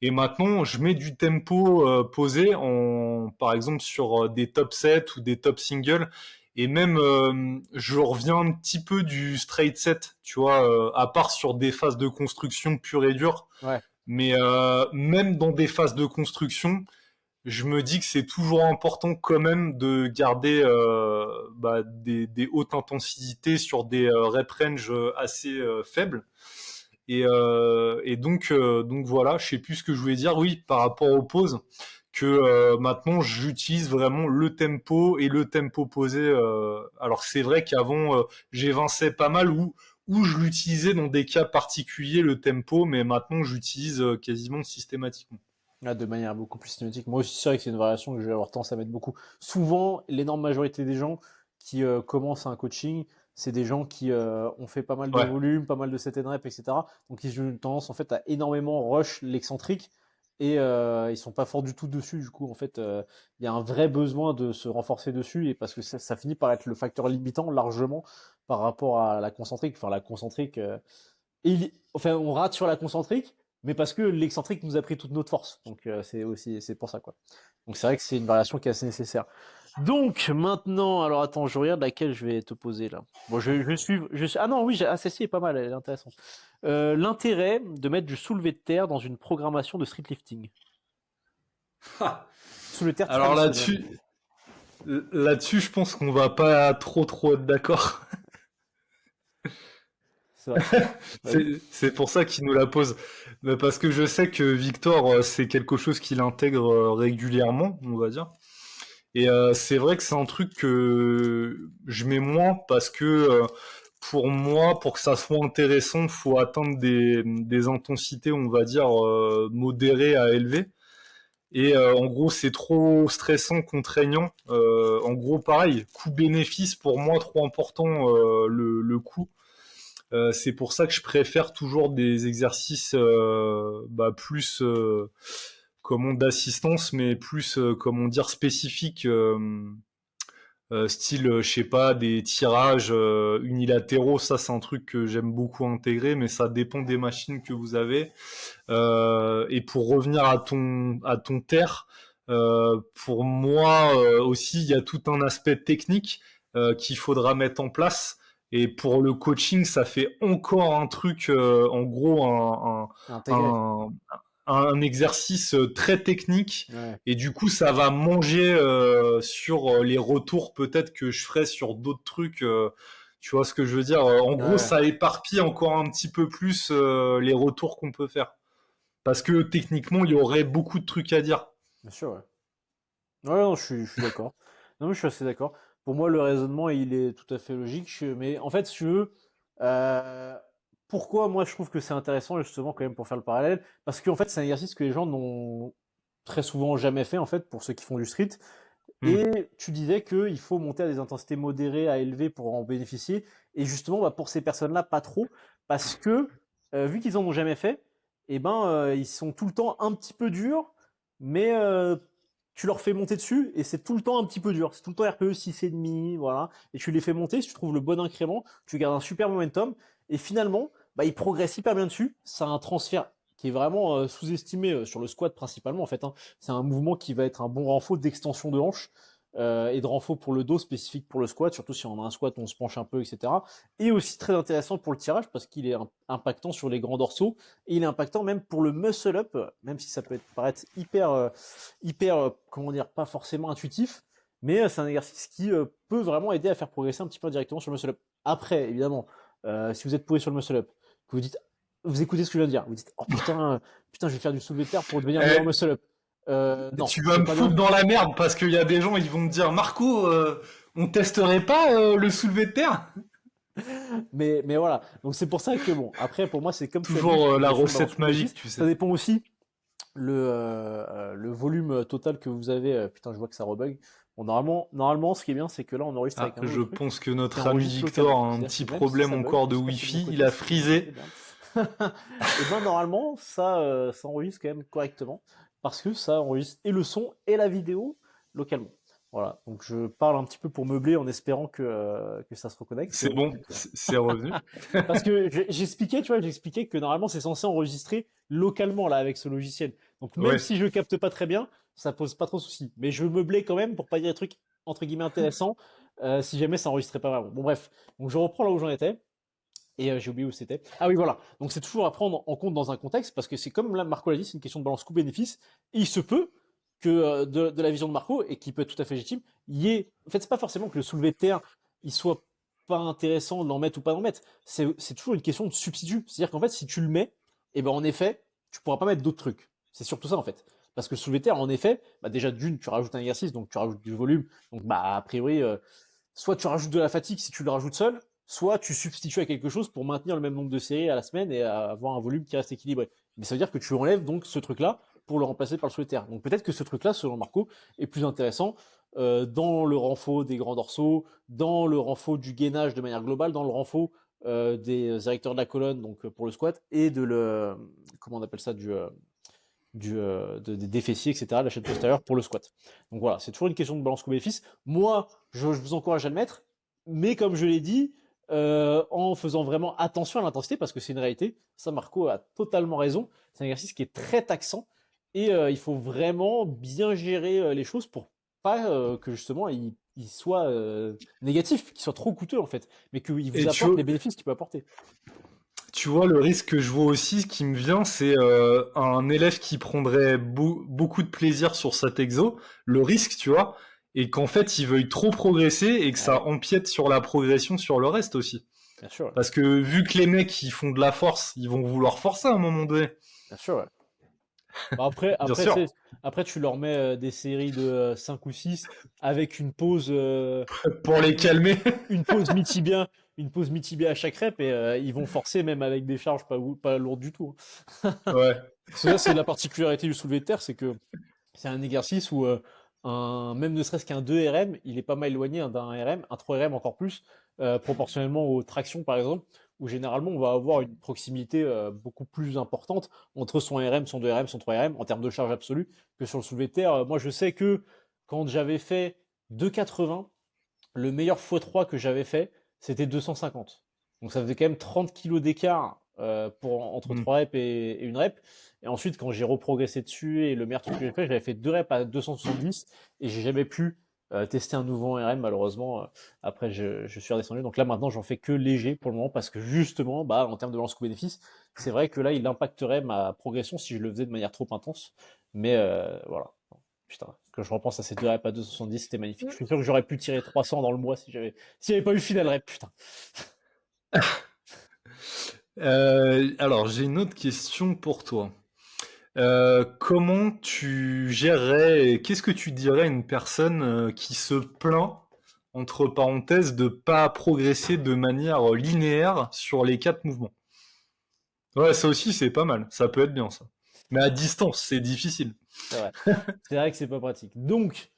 Et maintenant, je mets du tempo posé, par exemple, sur des top sets ou des top singles. Et même, je reviens un petit peu du straight set, tu vois, à part sur des phases de construction pure et dure. Ouais. Mais même dans des phases de construction, je me dis que c'est toujours important quand même de garder des hautes intensités sur des rep range assez faibles. Et donc voilà, je sais plus ce que je voulais dire. Oui, par rapport aux pauses, que maintenant j'utilise vraiment le tempo et le tempo posé. Alors c'est vrai qu'avant j'évinçais pas mal ou je l'utilisais dans des cas particuliers le tempo, mais maintenant j'utilise quasiment systématiquement. Ah, de manière beaucoup plus cinématique. Moi aussi, c'est vrai que c'est une variation que je vais avoir tendance à mettre beaucoup. Souvent, l'énorme majorité des gens qui commencent un coaching, c'est des gens qui ont fait pas mal de Ouais, volume, pas mal de set and rep, etc. Donc, ils ont une tendance en fait à énormément rush l'excentrique et ils sont pas forts du tout dessus. Du coup, en fait, il y a un vrai besoin de se renforcer dessus et parce que ça finit par être le facteur limitant largement par rapport à la concentrique. Enfin, la concentrique, enfin, on rate sur la concentrique, mais parce que l'excentrique nous a pris toute notre force. Donc, c'est pour ça, quoi. Donc, c'est vrai que c'est une variation qui est assez nécessaire. Donc, maintenant, alors attends, je regarde laquelle je vais te poser là. Bon, ah non, oui, celle-ci est pas mal, elle est intéressante. L'intérêt de mettre du soulevé de terre dans une programmation de street lifting. Soulevé de terre Alors traditionnel. là-dessus, je pense qu'on va pas trop être d'accord. C'est vrai. Vas-y. C'est pour ça qu'il nous la pose. Mais parce que je sais que Victor, c'est quelque chose qu'il intègre régulièrement, on va dire. Et c'est vrai que c'est un truc que je mets moins parce que pour moi, pour que ça soit intéressant, faut atteindre des intensités, on va dire, modérées à élevées. Et en gros, c'est trop stressant, contraignant. En gros, pareil, coût-bénéfice pour moi trop important le coût. C'est pour ça que je préfère toujours des exercices plus comment d'assistance, mais plus comment dire spécifiques, style je sais pas des tirages unilatéraux. Ça c'est un truc que j'aime beaucoup intégrer, mais ça dépend des machines que vous avez. Et pour revenir à ton terre, pour moi aussi il y a tout un aspect technique qu'il faudra mettre en place. Et pour le coaching, ça fait encore un truc, en gros, Intégré. un, un exercice très technique. Ouais. Et du coup, ça va manger sur les retours peut-être que je ferai sur d'autres trucs. Tu vois ce que je veux dire? En gros, Ouais. ça éparpille encore un petit peu plus les retours qu'on peut faire. Parce que techniquement, il y aurait beaucoup de trucs à dire. Bien sûr, ouais. Ouais, non, je suis d'accord. Non, mais je suis assez d'accord. Pour moi, le raisonnement, il est tout à fait logique. Mais en fait, si tu veux, euh, pourquoi moi je trouve que c'est intéressant, justement, quand même, pour faire le parallèle? Parce qu'en fait, c'est un exercice que les gens n'ont très souvent jamais fait, en fait, pour ceux qui font du street. Hmm. Et tu disais qu'il faut monter à des intensités modérées à élevées pour en bénéficier. Et justement, bah, pour ces personnes-là, pas trop. Parce que, vu qu'ils en ont jamais fait, eh ben, ils sont tout le temps un petit peu durs, mais tu leur fais monter dessus et c'est tout le temps un petit peu dur. C'est tout le temps RPE 6,5, voilà. Et tu les fais monter, si tu trouves le bon incrément, tu gardes un super momentum. Et finalement, bah, ils progressent hyper bien dessus. Ça a un transfert qui est vraiment sous-estimé sur le squat principalement en fait, hein. C'est un mouvement qui va être un bon renfort d'extension de hanche et de renfort pour le dos spécifique pour le squat, surtout si on a un squat, on se penche un peu, etc. Et aussi très intéressant pour le tirage parce qu'il est impactant sur les grands dorsaux et il est impactant même pour le muscle up, même si ça peut paraître comment dire, pas forcément intuitif, mais c'est un exercice qui peut vraiment aider à faire progresser un petit peu directement sur le muscle up. Après, évidemment, si vous êtes pourri sur le muscle up, que vous dites, vous écoutez ce que je viens de dire, vous dites, oh putain, putain, je vais faire du soulevé de terre pour devenir meilleur Eh, muscle up. Non, tu vas c'est me pas foutre bien. dans la merde parce qu'il y a des gens, ils vont me dire Marco, on testerait pas le soulevé de terre? Mais voilà. Donc c'est pour ça que bon, après pour moi c'est comme tu as dit, Toujours c'est une la question de balance recette coût-bénéfice. magique, tu Ça sais. dépend aussi le volume total que vous avez. Putain, je vois que ça rebug. Bon, normalement, ce qui est bien, c'est que là on enregistre Ah, avec un je nouveau truc pense que qui notre ami enregistre Victor localement. a un C'est-à-dire petit que même si problème ça bug, encore je de sais pas si c'est de mon Wi-Fi, il côté, a si c'est de ton côté, frisé. merde. Et ben normalement ça enregistre quand même correctement parce que ça enregistre et le son et la vidéo localement. Voilà, donc je parle un petit peu pour meubler en espérant que ça se reconnecte, mais C'est bon, bon, écoute. c'est revenu. Parce que j'expliquais, tu vois, j'expliquais que normalement c'est censé enregistrer localement là avec ce logiciel. Donc même Ouais. si je capte pas très bien, ça pose pas trop de soucis. Mais je meublais quand même pour pas dire des trucs entre guillemets intéressants si jamais ça enregistrait pas vraiment. Bon bref, donc je reprends là où j'en étais et j'ai oublié où c'était. Ah oui voilà, donc c'est toujours à prendre en compte dans un contexte parce que c'est comme là Marco l'a dit, c'est une question de balance coût-bénéfice. Et il se peut que de la vision de Marco et qui peut être tout à fait légitime, il y ait. En fait, c'est pas forcément que le soulevé de terre il soit pas intéressant de l'en mettre ou pas d'en mettre. C'est toujours une question de substitut. C'est-à-dire qu'en fait, si tu le mets, et ben en effet, tu pourras pas mettre d'autres trucs. C'est surtout ça en fait. Parce que le soulevé de terre, en effet, bah déjà d'une, tu rajoutes un exercice, donc tu rajoutes du volume. Donc bah a priori, soit tu rajoutes de la fatigue si tu le rajoutes seul, soit tu substitues à quelque chose pour maintenir le même nombre de séries à la semaine et avoir un volume qui reste équilibré. Mais ça veut dire que tu enlèves donc ce truc-là pour le remplacer par le soulevé de terre. Donc peut-être que ce truc-là, selon Marco, est plus intéressant dans le renfort des grands dorsaux, dans le renfort du gainage de manière globale, dans le renfort des érecteurs de la colonne, donc pour le squat, et de le comment on appelle ça des fessiers, etc., de la chaîne postérieure pour le squat. Donc voilà, c'est toujours une question de balance coût-bénéfice. Moi, je vous encourage à le mettre, mais comme je l'ai dit, en faisant vraiment attention à l'intensité, parce que c'est une réalité, ça Marco a totalement raison, c'est un exercice qui est très taxant, et il faut vraiment bien gérer les choses pour pas que justement il soit négatif, qu'il soit trop coûteux en fait, mais qu'il vous Et apporte les bénéfices qu'il peut apporter. tu vois, le risque que je vois aussi, qui me vient, c'est un élève qui prendrait beaucoup de plaisir sur cet exo. Le risque, tu vois, et qu'en fait, il veuille trop progresser et que Ah ça ouais, empiète sur la progression sur le reste aussi. bien sûr, ouais. Parce que vu que les mecs qui font de la force, ils vont vouloir forcer à un moment donné. Bien sûr, ouais. Bah, après, Bien après, sûr. après, tu leur mets des séries de 5 ou 6 avec Pour les calmer. une pause mi-tibia, une pause mi-tibia à chaque rep et ils vont forcer même avec des charges pas lourdes du tout, hein. Ouais. Parce que ça, c'est la particularité du soulevé de terre, c'est que c'est un exercice où même ne serait-ce qu'un 2 RM, il est pas mal éloigné d'un RM, un 3 RM encore plus, proportionnellement aux tractions par exemple, où généralement on va avoir une proximité beaucoup plus importante entre son RM, son 2 RM, son 3 RM en termes de charge absolue que sur le soulevé de terre. Moi je sais que quand j'avais fait 2,80, le meilleur x3 que j'avais fait, c'était 250. Donc ça faisait quand même 30 kilos d'écart entre Hmm. 3 reps et une rep. Et ensuite, quand j'ai reprogressé dessus, et le meilleur truc que j'ai fait, j'avais fait 2 reps à 270 et j'ai jamais pu tester un nouveau RM malheureusement. Après, je suis redescendu. Donc là, maintenant, j'en fais que léger pour le moment parce que justement, bah, en termes de balance coût-bénéfice, c'est vrai que là, il impacterait ma progression si je le faisais de manière trop intense. Mais voilà. Putain, quand je repense à ces 2 reps à 270, c'était magnifique. Je suis sûr que j'aurais pu tirer 300 dans le mois si j'avais pas eu final rep, putain. Alors, j'ai une autre question pour toi. Comment tu gérerais, et qu'est-ce que tu dirais à une personne qui se plaint, entre parenthèses, de pas progresser de manière linéaire sur les 4 mouvements? Ouais, ça aussi, c'est pas mal. Ça peut être bien, ça. Mais à distance, c'est difficile. C'est vrai. C'est vrai que c'est pas pratique. Donc,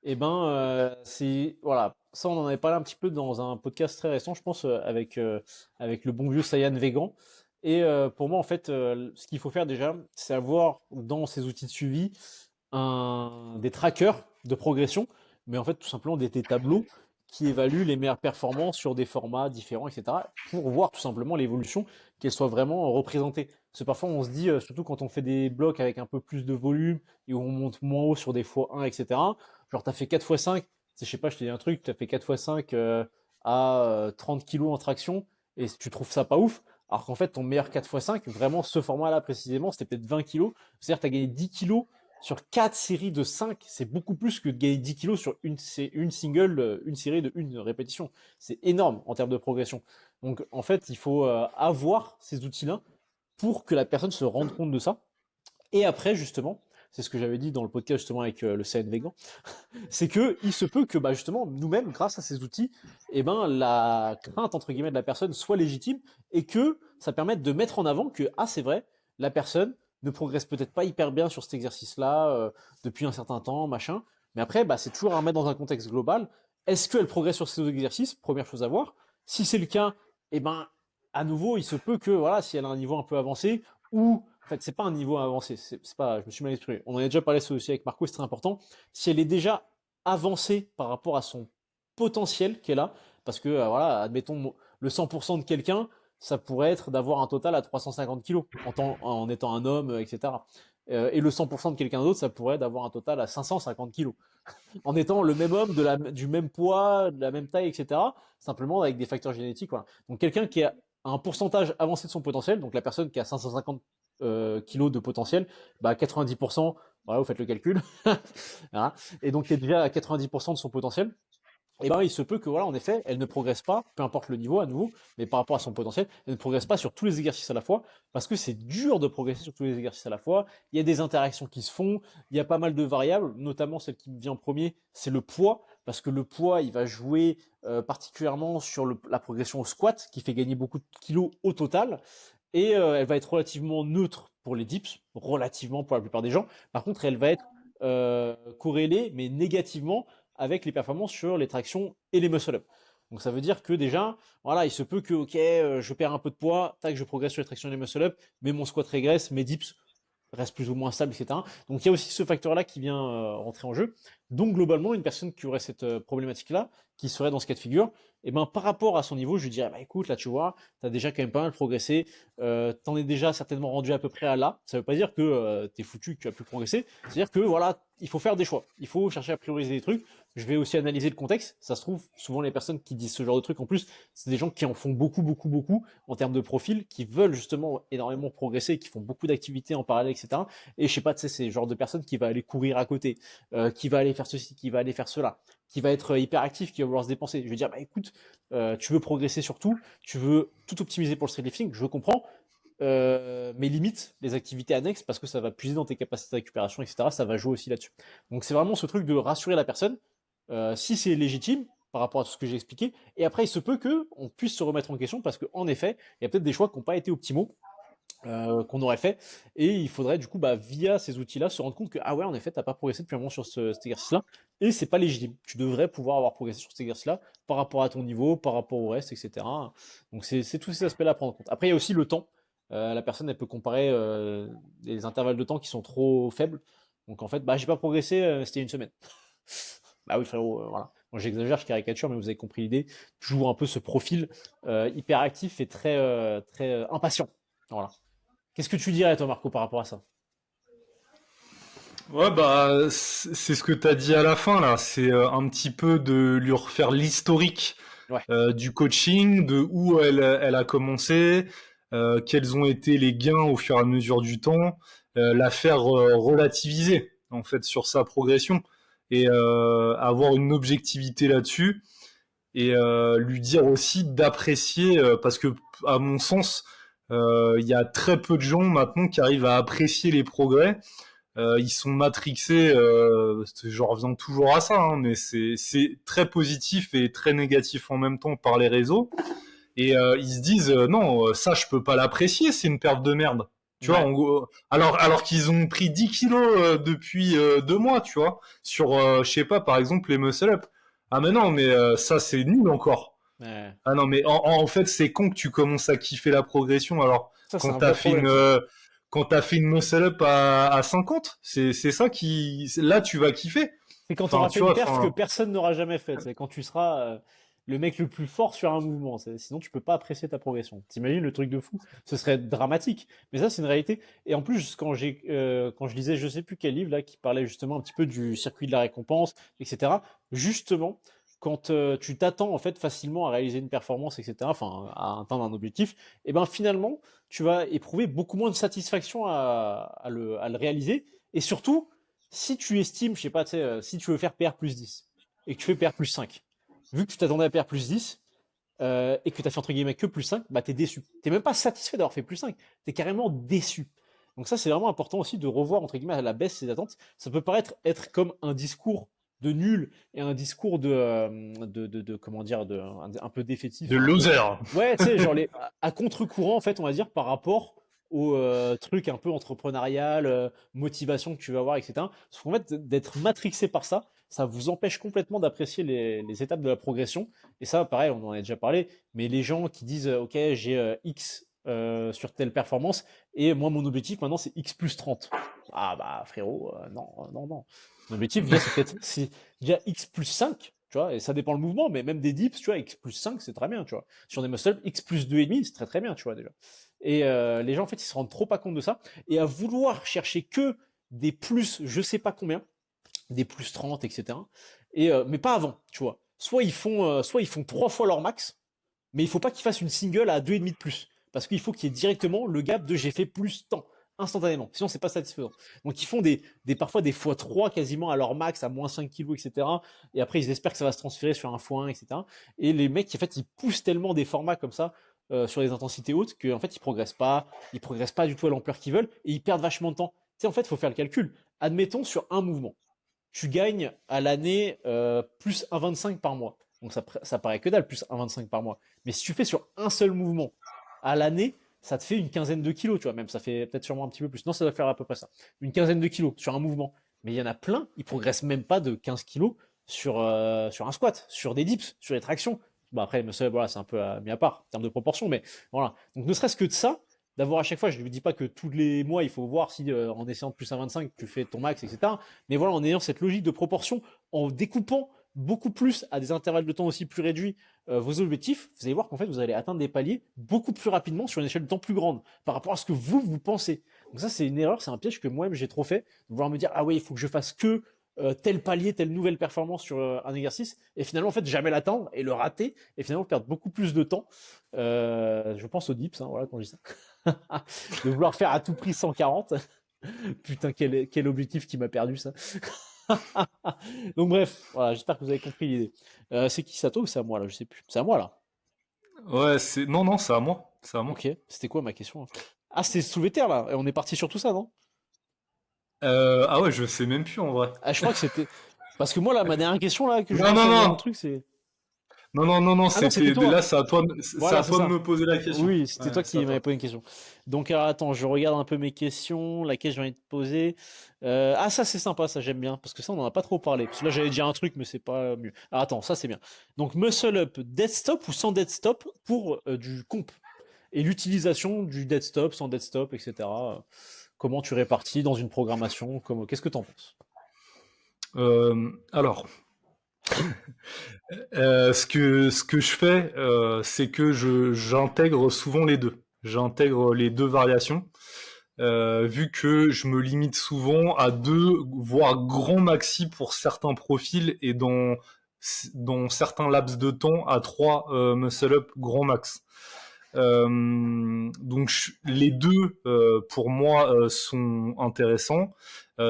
eh ben, c'est voilà. Ça, on en avait parlé un petit peu dans un podcast très récent, je pense, avec le bon vieux Saiyan Vegan. Et pour moi, en fait, ce qu'il faut faire déjà, c'est avoir dans ces outils de suivi des trackers de progression, mais en fait tout simplement des tableaux qui évaluent les meilleures performances sur des formats différents, etc., pour voir tout simplement l'évolution, qu'elle soit vraiment représentée. Parce que parfois on se dit, surtout quand on fait des blocs avec un peu plus de volume et où on monte moins haut sur des x1, etc., genre tu as fait 4x5, je sais pas, je te dis un truc, tu as fait 4x5 à 30 kilos en traction, et tu trouves ça pas ouf, alors qu'en fait ton meilleur 4x5, vraiment ce format-là précisément, c'était peut-être 20 kilos, c'est-à-dire que tu as gagné 10 kilos sur 4 séries de 5, c'est beaucoup plus que de gagner 10 kilos sur une single, une série de une répétition. C'est énorme en termes de progression. Donc en fait, il faut avoir ces outils-là pour que la personne se rende compte de ça. Et après, justement, c'est ce que j'avais dit dans le podcast justement avec le CN Vegan, c'est que il se peut que bah, justement nous-mêmes, grâce à ces outils, eh ben, la crainte entre guillemets de la personne soit légitime et que ça permette de mettre en avant que ah c'est vrai, la personne ne progresse peut-être pas hyper bien sur cet exercice-là depuis un certain temps, machin. Mais après, bah, c'est toujours à remettre dans un contexte global. Est-ce qu'elle progresse sur ces exercices? Première chose à voir. Si c'est le cas, eh ben, à nouveau, il se peut que voilà, si elle a un niveau un peu avancé ou en fait, c'est pas un niveau avancé, c'est pas, je me suis mal exprimé. On en a déjà parlé ça aussi avec Marco, c'est très important. Si elle est déjà avancée par rapport à son potentiel qu'elle a, parce que voilà, admettons le 100% de quelqu'un, ça pourrait être d'avoir un total à 350 kilos en étant un homme, etc. Et le 100% de quelqu'un d'autre, ça pourrait être d'avoir un total à 550 kilos en étant le même homme, du même poids, de la même taille, etc. Simplement avec des facteurs génétiques. Voilà. Donc quelqu'un qui a un pourcentage avancé de son potentiel, donc la personne qui a 550 kilos de potentiel, bah 90%, voilà, vous faites le calcul, voilà. Et donc qui est déjà à 90% de son potentiel, et ben il se peut que voilà, en effet, elle ne progresse pas, peu importe le niveau à nouveau, mais par rapport à son potentiel, elle ne progresse pas sur tous les exercices à la fois, parce que c'est dur de progresser sur tous les exercices à la fois. Il y a des interactions qui se font, il y a pas mal de variables, notamment celle qui me vient en premier, c'est le poids, parce que le poids, il va jouer particulièrement sur la progression au squat, qui fait gagner beaucoup de kilos au total, et elle va être relativement neutre pour les dips, relativement pour la plupart des gens. Par contre, elle va être corrélée, mais négativement, avec les performances sur les tractions et les muscle-up. Donc ça veut dire que déjà, voilà, il se peut que, ok, je perds un peu de poids, tac, je progresse sur les tractions et les muscle-up, mais mon squat régresse, mes dips, reste plus ou moins stable, etc. Donc il y a aussi ce facteur-là qui vient rentrer en jeu. Donc globalement, une personne qui aurait cette problématique-là, qui serait dans ce cas de figure, et ben par rapport à son niveau, je lui dirais, bah écoute, là tu vois, tu as déjà quand même pas mal progressé, t'en es déjà certainement rendu à peu près à là. Ça veut pas dire que t'es foutu, que tu as plus progressé. C'est-à-dire que voilà, il faut faire des choix. Il faut chercher à prioriser des trucs. Je vais aussi analyser le contexte. Ça se trouve, souvent les personnes qui disent ce genre de trucs, en plus, c'est des gens qui en font beaucoup, beaucoup, beaucoup en termes de profil, qui veulent justement énormément progresser, qui font beaucoup d'activités en parallèle, etc. Et je sais pas, tu sais, c'est le genre de personne qui va aller courir à côté, qui va aller faire ceci, qui va aller faire cela, qui va être hyper actif, qui va vouloir se dépenser. Je vais dire, bah écoute, tu veux progresser sur tout, tu veux tout optimiser pour le street lifting, je comprends, mais limite les activités annexes parce que ça va puiser dans tes capacités de récupération, etc. Ça va jouer aussi là-dessus. Donc c'est vraiment ce truc de rassurer la personne, si c'est légitime par rapport à tout ce que j'ai expliqué. Et après, il se peut que on puisse se remettre en question parce qu'en effet, il y a peut-être des choix qui n'ont pas été optimaux. Qu'on aurait fait et il faudrait du coup via ces outils-là se rendre compte que ah ouais en effet t'as pas progressé depuis un moment sur cet exercice-là et c'est pas légitime. Tu devrais pouvoir avoir progressé sur cet exercice-là par rapport à ton niveau, par rapport au reste, etc. Donc c'est tous ces aspects-là à prendre en compte. Après il y a aussi le temps. La personne elle peut comparer les intervalles de temps qui sont trop faibles. Donc en fait j'ai pas progressé, c'était une semaine. Bah oui frérot, voilà. Moi j'exagère, je caricature, mais vous avez compris l'idée. Toujours un peu ce profil hyper actif et très impatient. Voilà. Qu'est-ce que tu dirais, toi, Marco, par rapport à ça? Ouais, bah, c'est ce que tu as dit à la fin, là. C'est un petit peu de lui refaire l'historique Ouais. du coaching, de où elle a commencé, quels ont été les gains au fur et à mesure du temps, la faire relativiser, en fait, sur sa progression et avoir une objectivité là-dessus et lui dire aussi d'apprécier, parce que, à mon sens, il y a très peu de gens maintenant qui arrivent à apprécier les progrès. Ils sont matrixés, je reviens toujours à ça, hein, mais c'est très positif et très négatif en même temps par les réseaux. Et ils se disent, non, ça je peux pas l'apprécier, c'est une perte de merde. Tu vois, Ouais. en gros, alors qu'ils ont pris 10 kilos depuis 2 mois, tu vois, sur, je sais pas, par exemple, les muscle-up. Ah mais non, mais ça c'est nul encore. Ouais. Ah non, mais en fait, c'est con que tu commences à kiffer la progression. Alors, Ça, c'est quand un t'as vrai fait une, problème, ça. quand t'as fait une muscle-up à 50, c'est ça qui, là, tu vas kiffer. C'est quand tu Enfin, auras fait tu une vois, perf que enfin, personne n'aura jamais faite. C'est quand tu seras le mec le plus fort sur un mouvement. Sinon, tu peux pas apprécier ta progression. T'imagines le truc de fou? Ce serait dramatique. Mais ça, c'est une réalité. Et en plus, quand je lisais, je sais plus quel livre là, qui parlait justement un petit peu du circuit de la récompense, etc. Justement, quand tu t'attends en fait facilement à réaliser une performance, etc. Enfin, à atteindre un objectif, et ben finalement, tu vas éprouver beaucoup moins de satisfaction à le réaliser. Et surtout, si tu estimes, je sais pas, tu sais, si tu veux faire PR plus 10 et que tu fais PR plus 5, vu que tu t'attendais à PR plus 10 et que tu as fait entre guillemets que plus 5, bah t'es déçu. T'es même pas satisfait d'avoir fait plus 5, t'es carrément déçu. Donc ça, c'est vraiment important aussi de revoir entre guillemets à la baisse ses attentes. Ça peut paraître être comme un discours de nul et un discours comment dire, un peu défaitiste, de un peu. loser. Ouais, tu sais, genre à contre-courant, en fait, on va dire, par rapport au truc un peu entrepreneurial, motivation que tu vas avoir, etc. Parce qu'en fait, d'être matrixé par ça, ça vous empêche complètement d'apprécier les étapes de la progression. Et ça, pareil, on en a déjà parlé, mais les gens qui disent, OK, j'ai X sur telle performance, et moi, mon objectif maintenant, c'est X plus 30. Ah bah, frérot, non, non, non. Mon objectif, déjà, c'est déjà X plus 5, tu vois, et ça dépend le mouvement, mais même des dips, tu vois, X plus 5, c'est très bien, tu vois. Sur des muscle X plus 2,5, c'est très très bien, tu vois, déjà. Et les gens, en fait, ils se rendent trop pas compte de ça, et à vouloir chercher que des plus, je sais pas combien, des plus 30, etc. Mais pas avant, tu vois. Soit ils font 3 fois leur max, mais il faut pas qu'ils fassent une single à 2,5 de plus. Parce qu'il faut qu'il y ait directement le gap de j'ai fait plus temps, instantanément. Sinon, c'est pas satisfaisant. Donc, ils font parfois des fois 3 quasiment à leur max, à moins 5 kilos, etc. Et après, ils espèrent que ça va se transférer sur un x1, etc. Et les mecs, en fait, ils poussent tellement des formats comme ça sur des intensités hautes qu'en fait, ils progressent pas du tout à l'ampleur qu'ils veulent et ils perdent vachement de temps. Tu sais, en fait, il faut faire le calcul. Admettons sur un mouvement tu gagnes à l'année plus 1,25 par mois. Donc ça paraît que dalle, plus 1,25 par mois. Mais si tu fais sur un seul mouvement à l'année, ça te fait une quinzaine de kilos, tu vois. Même ça fait peut-être sûrement un petit peu plus. Non, ça doit faire à peu près ça. Une quinzaine de kilos sur un mouvement. Mais il y en a plein, ils progressent même pas de 15 kilos sur un squat, sur des dips, sur les tractions. Bon, après, voilà, c'est un peu mis à part en termes de proportion, mais voilà. Donc ne serait-ce que de ça, d'avoir à chaque fois, je ne lui dis pas que tous les mois, il faut voir si en essayant de plus 1,25, tu fais ton max, etc. Mais voilà, en ayant cette logique de proportion, en découpant beaucoup plus à des intervalles de temps aussi plus réduits vos objectifs, vous allez voir qu'en fait, vous allez atteindre des paliers beaucoup plus rapidement sur une échelle de temps plus grande par rapport à ce que vous pensez. Donc ça, c'est une erreur, c'est un piège que moi-même j'ai trop fait, de vouloir me dire, ah oui, il faut que je fasse que tel palier, telle nouvelle performance sur un exercice, et finalement, en fait, jamais l'atteindre et le rater, et finalement perdre beaucoup plus de temps. Je pense aux dips, hein, voilà, quand je dis ça. De vouloir faire à tout prix 140. Putain, quel objectif qui m'a perdu ça. Donc bref, voilà, j'espère que vous avez compris l'idée. C'est qui ça, toi ou c'est à moi là? Je sais plus. C'est à moi là. Ouais, c'est non, non, c'est à moi. C'est à moi. Ok, c'était quoi ma question là? Ah, c'était soulevé terre là. Et on est parti sur tout ça, non? Ah ouais, je sais même plus en vrai. Ah, je crois que c'était. Parce que moi là, ma dernière question là, que je Non, vois non, sur non, mon truc, c'est. non, non, non, non, Ah non, c'était c'était toi. là, c'est Voilà, à c'est toi de ça. me poser la question. Oui, c'était Ouais, toi c'est à qui m'avais toi. posé une question. Donc, alors, attends, je regarde un peu mes questions. Laquelle j'ai envie de te poser? Ah, ça, c'est sympa, ça, j'aime bien. Parce que ça, on en a pas trop parlé. Parce que là, j'allais dire un truc, mais c'est pas mieux. Alors, attends, ça, c'est bien. Donc, muscle up, dead stop ou sans dead stop pour du comp. Et l'utilisation du dead stop, sans dead stop, etc. Comment tu répartis dans une programmation? Qu'est-ce que tu en penses? Alors, ce que je fais, c'est que j'intègre souvent les deux. J'intègre les deux variations, vu que je me limite souvent à deux, voire grand maxi pour certains profils et dans certains laps de temps à trois muscle up grand max. Donc les deux pour moi sont intéressants.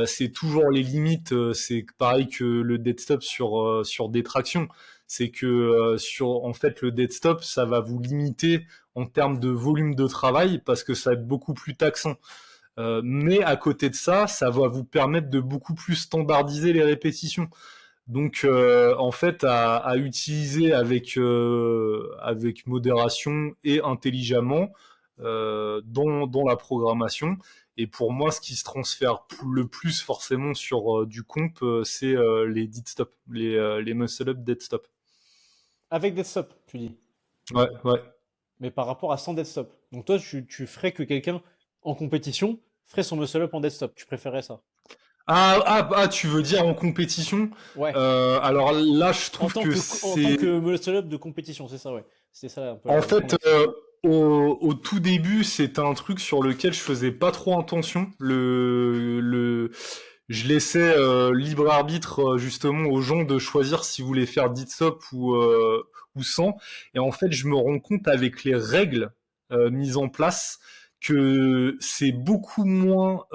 C'est toujours les limites. C'est pareil que le dead stop sur des tractions. C'est que sur en fait le dead stop, ça va vous limiter en termes de volume de travail parce que ça va être beaucoup plus taxant. Mais à côté de ça, ça va vous permettre de beaucoup plus standardiser les répétitions. Donc, en fait, à utiliser avec modération et intelligemment dans la programmation. Et pour moi, ce qui se transfère le plus forcément sur du comp, c'est les dead stop, les muscle up dead stop. Avec dead stop, tu dis. Ouais, ouais. Mais par rapport à sans dead stop. Donc, toi, tu ferais que quelqu'un en compétition ferait son muscle up en dead stop. Tu préférais ça? Tu veux dire en compétition? Ouais. Alors là, je En trouve tant que en tant c'est que muscle up de compétition, c'est ça, ouais. C'était ça un peu en la fait, information. au tout début, c'était un truc sur lequel je faisais pas trop attention. Je laissais libre arbitre justement aux gens de choisir s'ils voulaient faire dit-stop ou sans. Et en fait, je me rends compte avec les règles mises en place que c'est beaucoup moins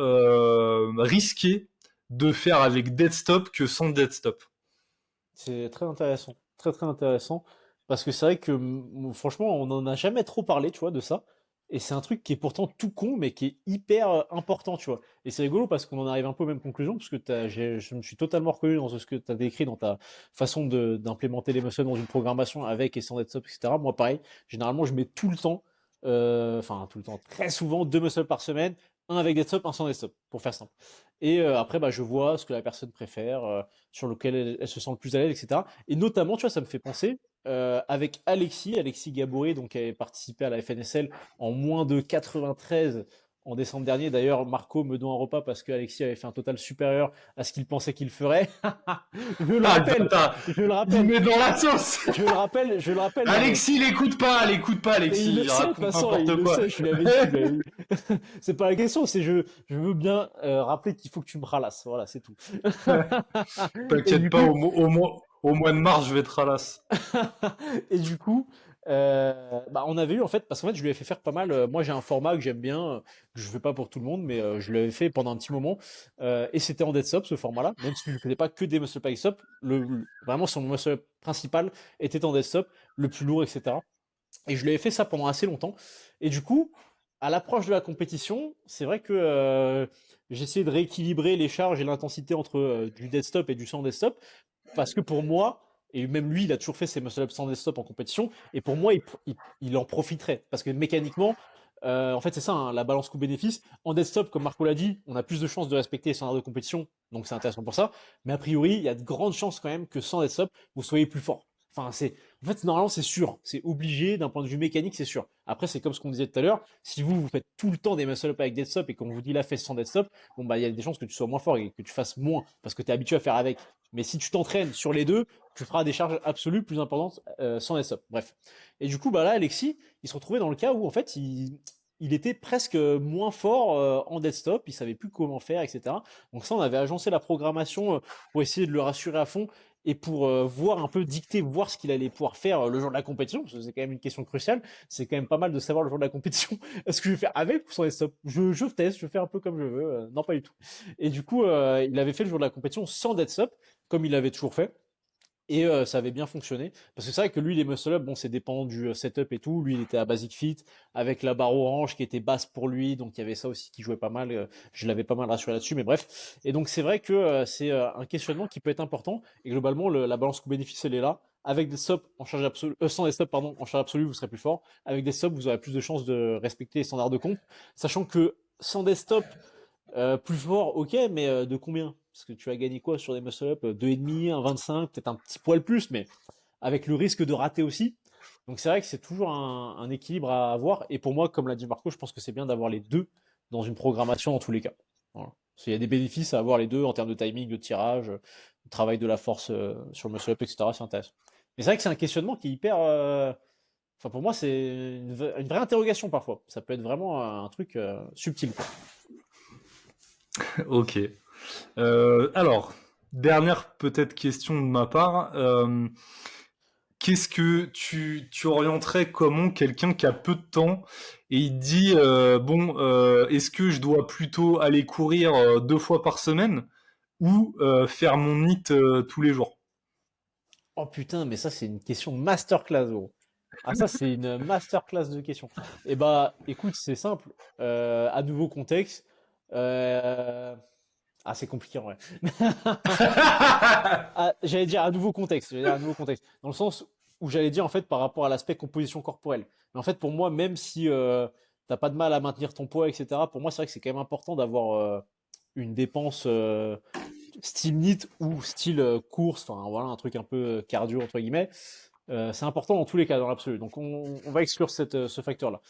risqué de faire avec dead stop que sans dead stop. C'est très intéressant. Très, très intéressant. Parce que c'est vrai que, franchement, on n'en a jamais trop parlé, tu vois, de ça. Et c'est un truc qui est pourtant tout con, mais qui est hyper important, tu vois. Et c'est rigolo parce qu'on en arrive un peu aux mêmes conclusions, parce que je me suis totalement reconnu dans ce que tu as décrit, dans ta façon d'implémenter les muscles dans une programmation avec et sans dead stop, etc. Moi, pareil, généralement, je mets tout le temps, enfin, tout le temps, très souvent, 2 muscles par semaine, un avec dead stop, un sans dead stop, pour faire simple. Et après, bah, je vois ce que la personne préfère, sur lequel elle se sent le plus à l'aise, etc. Et notamment, tu vois, ça me fait penser avec Alexis Gabouré, donc qui avait participé à la FNSL en moins de 93 en décembre dernier. D'ailleurs, Marco me doit un repas parce que Alexis avait fait un total supérieur à ce qu'il pensait qu'il ferait. Je le Ah, le rappelle, bâtard! je le Il rappelle, met dans la sauce! je le rappelle. Alexis, l'écoute pas, Et Alexis, il le il sait, de toute raconte façon, il n'importe le quoi. sait, je lui avais dit. C'est pas la question, c'est je veux bien rappeler qu'il faut que tu me ralasses. Voilà, c'est tout. Et T'inquiète du pas, coup, au mois de mars, je vais te ralasser. et du coup, bah, on avait eu en fait, parce qu'en fait, je lui ai fait faire pas mal. Moi, j'ai un format que j'aime bien, que je fais pas pour tout le monde, mais je l'avais fait pendant un petit moment. Et c'était en dead stop ce format-là, même si je ne faisais pas que des muscle up stop. Vraiment, son muscle up principal était en dead stop, le plus lourd, etc. Et je l'avais fait ça pendant assez longtemps. Et du coup, à l'approche de la compétition, c'est vrai que j'ai essayé de rééquilibrer les charges et l'intensité entre du dead stop et du sans dead stop. Parce que pour moi, et même lui, il a toujours fait ses muscle-ups sans dead stop en compétition, et pour moi, il en profiterait. Parce que mécaniquement, en fait, c'est ça, hein, la balance coût-bénéfice. En dead stop, comme Marco l'a dit, on a plus de chances de respecter les standards de compétition, donc c'est intéressant pour ça. Mais a priori, il y a de grandes chances quand même que sans dead stop, vous soyez plus fort. Enfin, en fait, normalement, c'est sûr. C'est obligé, d'un point de vue mécanique, c'est sûr. Après, c'est comme ce qu'on disait tout à l'heure. Si vous faites tout le temps des muscle-up avec dead stop et qu'on vous dit la fesse sans dead stop, bon, bah, il y a des chances que tu sois moins fort et que tu fasses moins parce que tu es habitué à faire avec. Mais si tu t'entraînes sur les deux, tu feras des charges absolues plus importantes sans dead stop. Bref. Et du coup, bah là, Alexis, il se retrouvait dans le cas où, en fait, il était presque moins fort en dead stop. Il savait plus comment faire, etc. Donc ça, on avait agencé la programmation pour essayer de le rassurer à fond et pour voir un peu dicter, voir ce qu'il allait pouvoir faire le jour de la compétition, parce que c'est quand même une question cruciale. C'est quand même pas mal de savoir le jour de la compétition, est-ce que je vais faire avec ou sans les stops. Je teste, je fais un peu comme je veux. Non, pas du tout. Et du coup, il avait fait le jour de la compétition sans dead stop, comme il avait toujours fait. Et ça avait bien fonctionné. Parce que c'est vrai que lui, les muscle-up, bon, c'est dépendant du setup et tout. Lui, il était à Basic Fit, avec la barre orange qui était basse pour lui. Donc, il y avait ça aussi qui jouait pas mal. Je l'avais pas mal rassuré là-dessus, mais bref. Et donc, c'est vrai que c'est un questionnement qui peut être important. Et globalement, la balance coût-bénéfice, elle est là. Avec des stops en charge absolue, sans des stops, pardon, en charge absolue, vous serez plus fort. Avec des stops, vous aurez plus de chances de respecter les standards de compte. Sachant que sans des stops, plus fort, ok, mais de combien? Parce que tu as gagné quoi sur des muscle-up? 2,5, un 25, peut-être un petit poil plus, mais avec le risque de rater aussi. Donc c'est vrai que c'est toujours un équilibre à avoir. Et pour moi, comme l'a dit Marco, je pense que c'est bien d'avoir les deux dans une programmation dans tous les cas. Voilà. Parce qu'il y a des bénéfices à avoir les deux en termes de timing, de tirage, de travail de la force sur le muscle-up, etc. C'est intéressant. Mais c'est vrai que c'est un questionnement qui est hyper. Enfin, pour moi, c'est une vraie interrogation parfois. Ça peut être vraiment un truc subtil, quoi. Ok. Alors, dernière peut-être question de ma part. Qu'est-ce que tu orienterais comment quelqu'un qui a peu de temps et il dit bon, est-ce que je dois plutôt aller courir 2 fois par semaine ou faire mon NEAT tous les jours? Oh putain, mais ça, c'est une question masterclass, gros. Ah, ça, c'est une masterclass de questions. Eh bah, écoute, c'est simple. À nouveau contexte. euh, Ah, c'est compliqué en vrai. Ah, j'allais dire à nouveau contexte. J'allais dire à nouveau contexte. Dans le sens où j'allais dire, en fait, par rapport à l'aspect composition corporelle. Mais en fait, pour moi, même si t'as pas de mal à maintenir ton poids, etc., pour moi, c'est vrai que c'est quand même important d'avoir une dépense style NEAT ou style course, enfin voilà, un truc un peu cardio entre guillemets. C'est important dans tous les cas, dans l'absolu. Donc on va exclure ce facteur-là.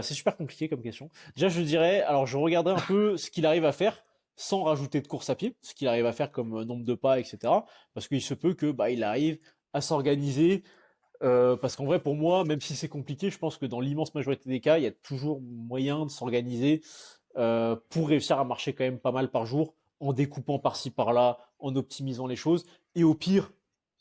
C'est super compliqué comme question. Déjà, je dirais, alors je regarderai un peu ce qu'il arrive à faire sans rajouter de course à pied, ce qu'il arrive à faire comme nombre de pas, etc. Parce qu'il se peut que bah, il arrive à s'organiser. Parce qu'en vrai, pour moi, même si c'est compliqué, je pense que dans l'immense majorité des cas, il y a toujours moyen de s'organiser pour réussir à marcher quand même pas mal par jour, en découpant par-ci par-là, en optimisant les choses, et au pire,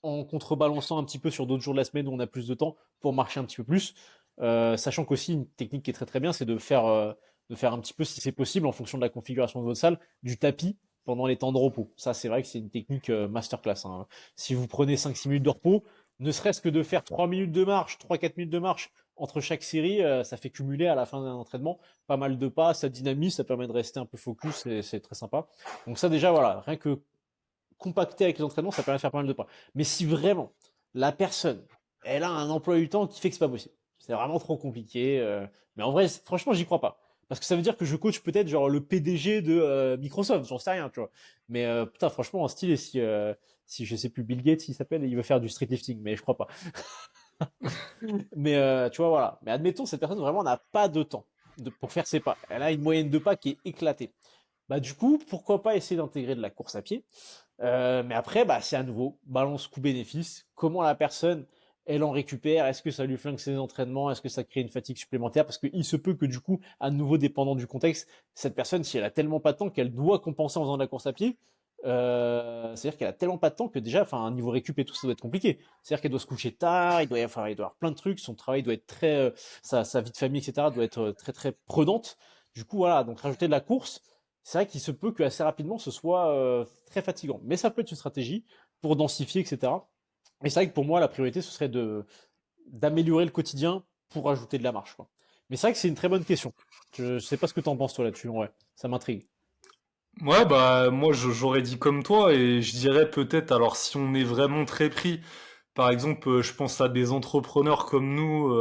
en contrebalançant un petit peu sur d'autres jours de la semaine où on a plus de temps pour marcher un petit peu plus. Sachant qu'aussi, une technique qui est très très bien, c'est de faire un petit peu, si c'est possible, en fonction de la configuration de votre salle, du tapis pendant les temps de repos. Ça, c'est vrai que c'est une technique masterclass, hein. Si vous prenez 5-6 minutes de repos, ne serait-ce que de faire 3 minutes de marche, 3-4 minutes de marche entre chaque série, ça fait cumuler à la fin d'un entraînement pas mal de pas, ça dynamise, ça permet de rester un peu focus, c'est très sympa. Donc ça déjà, voilà, rien que compacter avec les entraînements, ça permet de faire pas mal de pas. Mais si vraiment la personne, elle a un emploi du temps qui fait que c'est pas possible, c'est vraiment trop compliqué, mais en vrai, franchement, j'y crois pas. Parce que ça veut dire que je coach peut-être genre le PDG de Microsoft, j'en sais rien, tu vois. Mais putain, franchement, en style, et si je sais plus Bill Gates, il s'appelle, il veut faire du street lifting, mais je crois pas. Mais tu vois, voilà. Mais admettons, cette personne vraiment n'a pas de temps pour faire ses pas. Elle a une moyenne de pas qui est éclatée. Bah du coup, pourquoi pas essayer d'intégrer de la course à pied. Mais après, bah c'est à nouveau balance coût-bénéfice. Comment la personne, elle en récupère? Est-ce que ça lui flingue ses entraînements? Est-ce que ça crée une fatigue supplémentaire? Parce qu'il se peut que du coup, à nouveau dépendant du contexte, cette personne, si elle a tellement pas de temps qu'elle doit compenser en faisant de la course à pied, c'est-à-dire qu'elle a tellement pas de temps que déjà, enfin, un niveau récup et tout, ça doit être compliqué. C'est-à-dire qu'elle doit se coucher tard, il doit avoir plein de trucs, son travail doit être très, sa vie de famille, etc., doit être très très prenante. Du coup, voilà, donc rajouter de la course, c'est vrai qu'il se peut que assez rapidement ce soit très fatigant. Mais ça peut être une stratégie pour densifier, etc. Et c'est vrai que pour moi, la priorité, ce serait d'améliorer le quotidien pour ajouter de la marche, quoi. Mais c'est vrai que c'est une très bonne question. Je sais pas ce que t'en penses toi là-dessus, ouais. Ça m'intrigue. Ouais, bah moi j'aurais dit comme toi et je dirais peut-être, alors si on est vraiment très pris, par exemple, je pense à des entrepreneurs comme nous,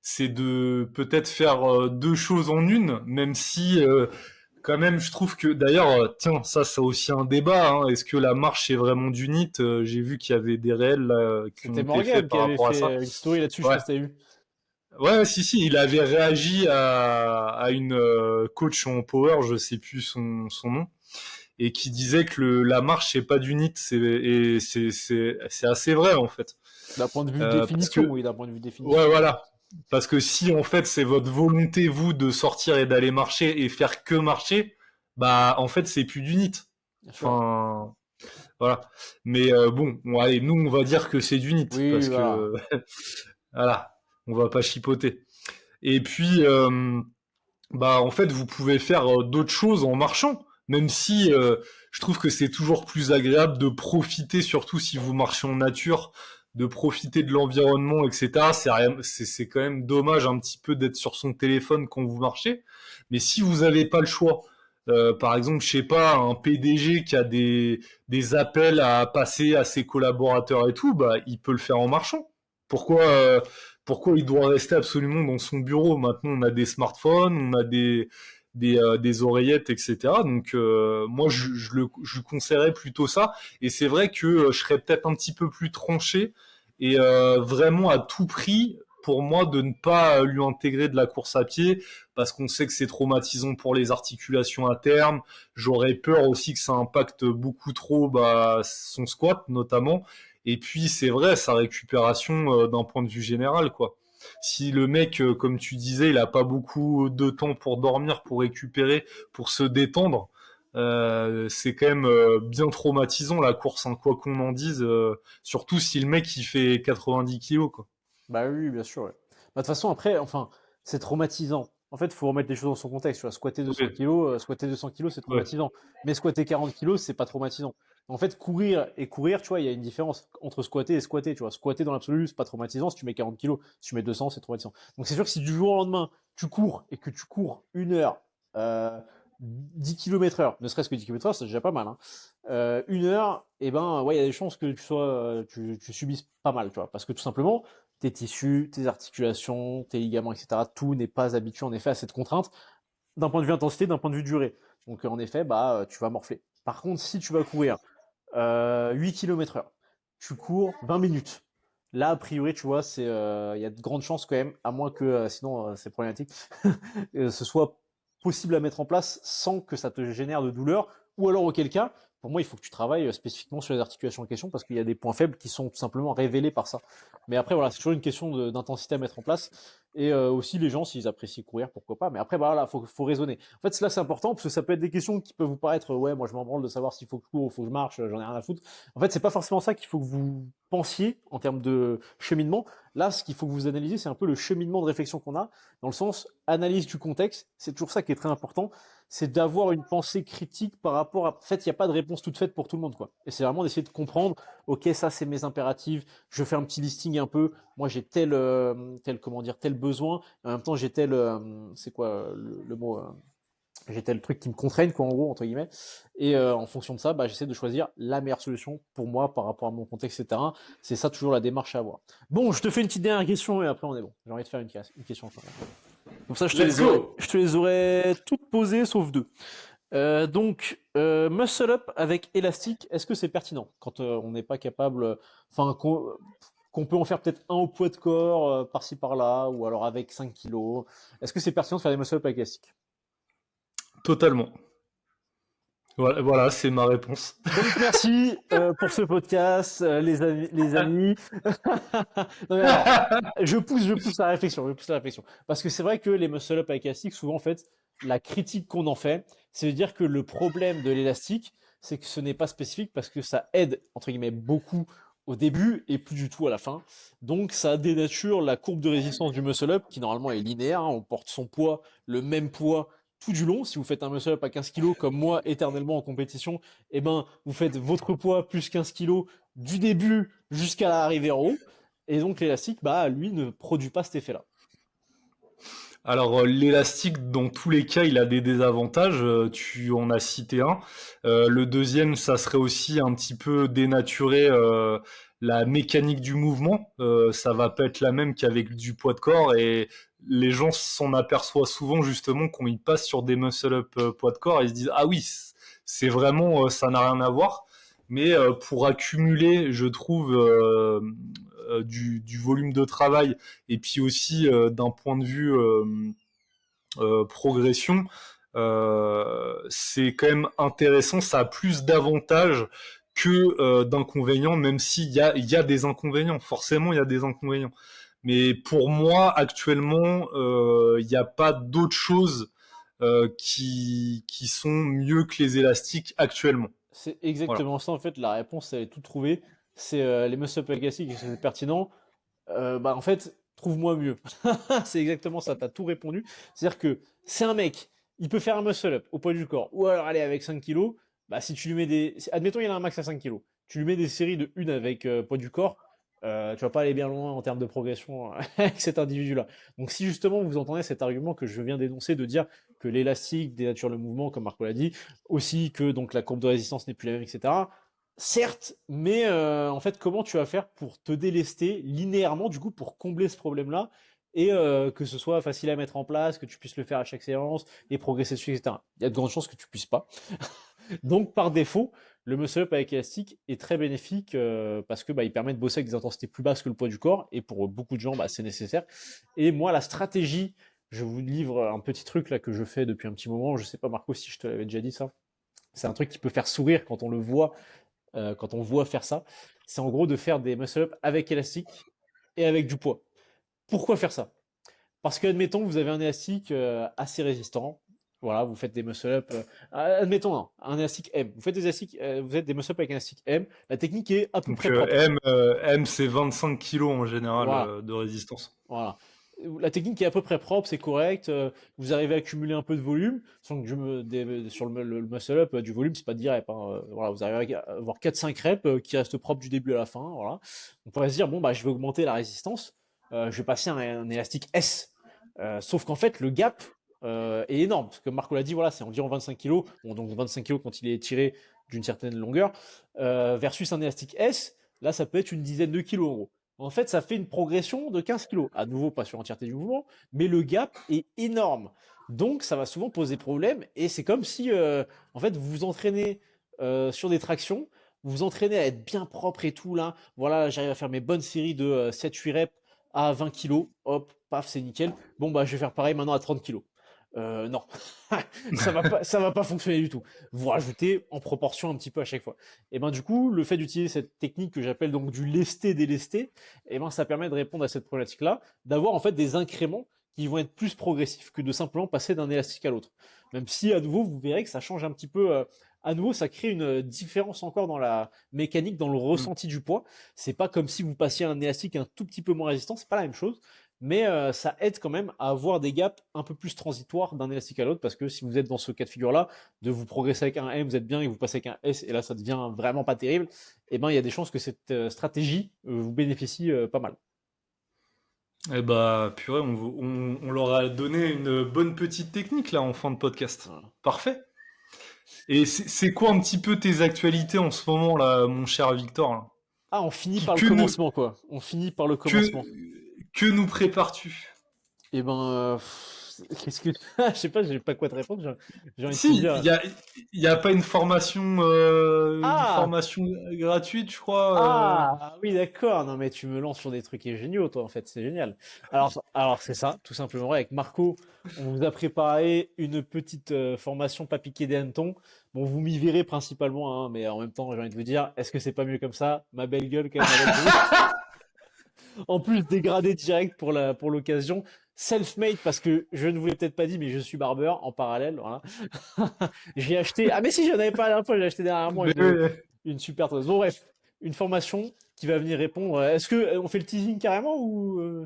c'est de peut-être faire 2 choses en une, même si quand même, je trouve que d'ailleurs, tiens, ça c'est aussi un débat. Hein. Est-ce que la marche est vraiment du NIT? J'ai vu qu'il y avait des réels là, qui ont C'était été faits Morgan qui par avait rapport à ça. fait une story là-dessus, je sais Ouais, pas si t'as vu. ouais, si, il avait réagi à une coach en power, je sais plus son nom, et qui disait que la marche c'est pas du NIT, c'est assez vrai en fait. D'un point de vue Parce définition, que oui, d'un point de vue ouais, définition. voilà. Parce que si en fait c'est votre volonté vous de sortir et d'aller marcher et faire que marcher, bah en fait c'est plus du NIT. Bien sûr. Enfin voilà. Mais bon, allez, nous on va dire que c'est du NIT Oui, parce voilà. que voilà, on va pas chipoter. Et puis bah en fait vous pouvez faire d'autres choses en marchant, même si je trouve que c'est toujours plus agréable de profiter, surtout si vous marchez en nature, de profiter de l'environnement, etc. C'est quand même dommage un petit peu d'être sur son téléphone quand vous marchez, mais si vous n'avez pas le choix, par exemple, je sais pas, un PDG qui a des appels à passer à ses collaborateurs et tout, bah il peut le faire en marchant. Pourquoi pourquoi il doit rester absolument dans son bureau? Maintenant, on a des smartphones, on a des oreillettes, etc. Donc, moi, je lui conseillerais plutôt ça. Et c'est vrai que je serais peut-être un petit peu plus tranché et vraiment à tout prix pour moi de ne pas lui intégrer de la course à pied parce qu'on sait que c'est traumatisant pour les articulations à terme. J'aurais peur aussi que ça impacte beaucoup trop bah, son squat notamment. Et puis c'est vrai, sa récupération d'un point de vue général, quoi. Si le mec, comme tu disais, il a pas beaucoup de temps pour dormir, pour récupérer, pour se détendre, c'est quand même bien traumatisant la course, hein, quoi qu'on en dise, surtout si le mec il fait 90 kilos, quoi. Bah oui, bien sûr, ouais. Bah, de toute façon, après, enfin, c'est traumatisant. En fait, il faut remettre les choses dans son contexte. Tu vois, squatter 200 Ouais, kilos, squatter 200 kilos, c'est ouais, traumatisant. Mais squatter 40 kilos, c'est pas traumatisant. En fait, courir et courir, tu vois, il y a une différence entre squatter et squatter. Tu vois, squatter dans l'absolu, c'est pas traumatisant. Si tu mets 40 kilos, si tu mets 200, c'est traumatisant. Donc c'est sûr que si du jour au lendemain, tu cours et que tu cours 1 heure, 10 km heure, ne serait-ce que 10 km heure, c'est déjà pas mal, hein. 1 heure, et ben, ouais, il y a des chances que tu subisses pas mal, tu vois, parce que tout simplement, tes tissus, tes articulations, tes ligaments, etc. Tout n'est pas habitué en effet à cette contrainte d'un point de vue intensité, d'un point de vue durée. Donc en effet, bah, tu vas morfler. Par contre, si tu vas courir 8 km heure, tu cours 20 minutes. Là, a priori, tu vois, il y a de grandes chances quand même, à moins que sinon c'est problématique, ce soit possible à mettre en place sans que ça te génère de douleur, ou alors auquel cas, pour moi, il faut que tu travailles spécifiquement sur les articulations en question parce qu'il y a des points faibles qui sont tout simplement révélés par ça. Mais après, voilà, c'est toujours une question d'intensité à mettre en place. Et aussi, les gens, s'ils apprécient courir, pourquoi pas. Mais après, bah, voilà, faut raisonner. En fait, cela, c'est important parce que ça peut être des questions qui peuvent vous paraître, ouais, moi, je m'en branle de savoir s'il faut que je cours ou faut que je marche, j'en ai rien à foutre. En fait, c'est pas forcément ça qu'il faut que vous pensiez en termes de cheminement. Là, ce qu'il faut que vous analysiez, c'est un peu le cheminement de réflexion qu'on a, dans le sens analyse du contexte. C'est toujours ça qui est très important, c'est d'avoir une pensée critique par rapport à. En fait, il n'y a pas de réponse toute faite pour tout le monde, quoi. Et c'est vraiment d'essayer de comprendre, ok, ça, c'est mes impératifs. Je fais un petit listing un peu. Moi, j'ai comment dire, tel besoin. Et en même temps, j'ai tel, c'est quoi le mot j'ai tel truc qui me contraigne, quoi, en gros, entre guillemets. Et en fonction de ça, bah, j'essaie de choisir la meilleure solution pour moi par rapport à mon contexte, etc. C'est ça toujours la démarche à avoir. Bon, je te fais une petite dernière question et après on est bon. J'ai envie de faire une question encore. Comme ça, let's go. je te les aurais toutes posées sauf deux. Muscle up avec élastique, est-ce que c'est pertinent quand on n'est pas capable, enfin, qu'on peut en faire peut-être un au poids de corps, par-ci par-là, ou alors avec 5 kilos. Est-ce que c'est pertinent de faire des muscle up avec élastique? Totalement. Voilà, voilà, c'est ma réponse. Donc merci pour ce podcast, les amis. Non mais alors, je pousse la réflexion, je pousse la réflexion. Parce que c'est vrai que les muscle-up avec élastique, souvent en fait, la critique qu'on en fait, c'est de dire que le problème de l'élastique, c'est que ce n'est pas spécifique parce que ça aide, entre guillemets, beaucoup au début et plus du tout à la fin. Donc ça dénature la courbe de résistance du muscle-up, qui normalement est linéaire, hein, on porte son poids, le même poids tout du long. Si vous faites un muscle-up à 15 kg comme moi, éternellement en compétition, eh ben, vous faites votre poids plus 15 kg du début jusqu'à l'arrivée en haut. Et donc l'élastique, bah, lui, ne produit pas cet effet-là. Alors l'élastique, dans tous les cas, il a des désavantages. Tu en as cité un. Le deuxième, ça serait aussi un petit peu dénaturer la mécanique du mouvement. Ça va pas être la même qu'avec du poids de corps et les gens s'en aperçoivent souvent justement quand ils passent sur des muscle-up poids de corps, ils se disent ah oui, c'est vraiment ça n'a rien à voir. Mais pour accumuler, je trouve du volume de travail et puis aussi d'un point de vue progression, c'est quand même intéressant. Ça a plus d'avantages que d'inconvénients, même il y a des inconvénients. Forcément, il y a des inconvénients. Mais pour moi, actuellement, il n'y a pas d'autres choses qui sont mieux que les élastiques actuellement. C'est Voilà. exactement ça, en fait, la réponse, elle est toute trouvée. C'est les muscle-up classiques, c'est pertinent. Bah, en fait, trouve-moi mieux. C'est exactement ça, t'as tout répondu. C'est-à-dire que c'est un mec, il peut faire un muscle-up au poids du corps, ou alors aller avec 5 kilos, bah si tu lui mets admettons il a un max à 5 kilos, tu lui mets des séries de une avec poids du corps, tu vas pas aller bien loin en termes de progression avec cet individu-là. Donc si justement vous entendez cet argument que je viens d'énoncer de dire que l'élastique dénature le mouvement, comme Marco l'a dit, aussi que donc la courbe de résistance n'est plus la même, etc. Certes, mais en fait, comment tu vas faire pour te délester linéairement, du coup, pour combler ce problème-là, et que ce soit facile à mettre en place, que tu puisses le faire à chaque séance, et progresser dessus, etc. Il y a de grandes chances que tu puisses pas. Donc, par défaut, le muscle-up avec élastique est très bénéfique parce que bah, il permet de bosser avec des intensités plus basses que le poids du corps, et pour beaucoup de gens, bah, c'est nécessaire. Et moi, la stratégie, je vous livre un petit truc là que je fais depuis un petit moment. Je sais pas, Marco, si je te l'avais déjà dit ça. C'est un truc qui peut faire sourire quand on le voit quand on voit faire ça, c'est en gros de faire des muscle-up avec élastique et avec du poids. Pourquoi faire ça? Parce que, admettons, vous avez un élastique assez résistant. Voilà, vous faites des muscle-up. Admettons, non, un élastique M. Vous faites des élastiques, vous faites des muscle-up avec un élastique M. La technique est à peu Donc près propre. M c'est 25 kilos en général Voilà, de résistance. voilà. La technique est à peu près propre, c'est correct. Vous arrivez à accumuler un peu de volume, sans que sur le muscle-up, du volume, c'est pas direct. Hein. Voilà, vous arrivez à avoir 4-5 reps qui restent propres du début à la fin. Voilà. On pourrait se dire, bon, bah, je vais augmenter la résistance, je vais passer un élastique S. Sauf qu'en fait, le gap est énorme. Parce que Marco l'a dit, voilà, c'est environ 25 kg. Bon, donc 25 kg quand il est tiré d'une certaine longueur, versus un élastique S, là, ça peut être une dizaine de kilos en gros. En fait, ça fait une progression de 15 kilos. À nouveau, pas sur l'entièreté du mouvement, mais le gap est énorme. Donc, ça va souvent poser problème. Et c'est comme si, en fait, vous vous entraînez sur des tractions, vous vous entraînez à être bien propre et tout, là. Voilà, j'arrive à faire mes bonnes séries de 7-8 reps à 20 kilos. Hop, paf, c'est nickel. Bon, bah, je vais faire pareil maintenant à 30 kilos. Non, ça va pas fonctionner du tout. Vous rajoutez en proportion un petit peu à chaque fois. Et ben du coup, le fait d'utiliser cette technique que j'appelle donc du lesté délesté, et ben ça permet de répondre à cette problématique-là, d'avoir en fait des incréments qui vont être plus progressifs que de simplement passer d'un élastique à l'autre. Même si à nouveau vous verrez que ça change un petit peu. À nouveau, ça crée une différence encore dans la mécanique, dans le Mm. ressenti du poids. C'est pas comme si vous passiez un élastique un tout petit peu moins résistant, c'est pas la même chose mais ça aide quand même à avoir des gaps un peu plus transitoires d'un élastique à l'autre, parce que si vous êtes dans ce cas de figure-là, de vous progresser avec un M, vous êtes bien, et vous passez avec un S, et là ça devient vraiment pas terrible, et ben il y a des chances que cette stratégie vous bénéficie pas mal. Eh bah, purée, on leur a donné une bonne petite technique là en fin de podcast. Voilà. Parfait. Et c'est quoi un petit peu tes actualités en ce moment là, mon cher Victor là Ah, on finit Qui- par le que, nous, commencement, quoi. On finit par le que, commencement. que nous prépares-tu? Et ben, qu'est-ce que... Je sais pas, j'ai pas quoi te répondre, j'ai envie de te Si, dire... il y a pas une Ah! formation gratuite, je crois. Ah oui, d'accord. Non, mais tu me lances sur des trucs géniaux, toi, en fait. C'est génial. Alors c'est ça, tout simplement. Avec Marco, on vous a préparé une petite formation pas piquer des hannetons. Bon, vous m'y verrez principalement, hein, mais en même temps, j'ai envie de vous dire, est-ce que c'est pas mieux comme ça? Ma belle gueule, quand même, avec vous. En plus, dégradé direct pour l'occasion. Self-made, parce que je ne vous l'ai peut-être pas dit, mais je suis barbeur en parallèle. Voilà. J'ai acheté. Ah, mais si, j'en avais pas la dernière fois, j'ai acheté derrière moi une super chose. Bon, bref, une formation qui va venir répondre. Est-ce que on fait le teasing carrément ou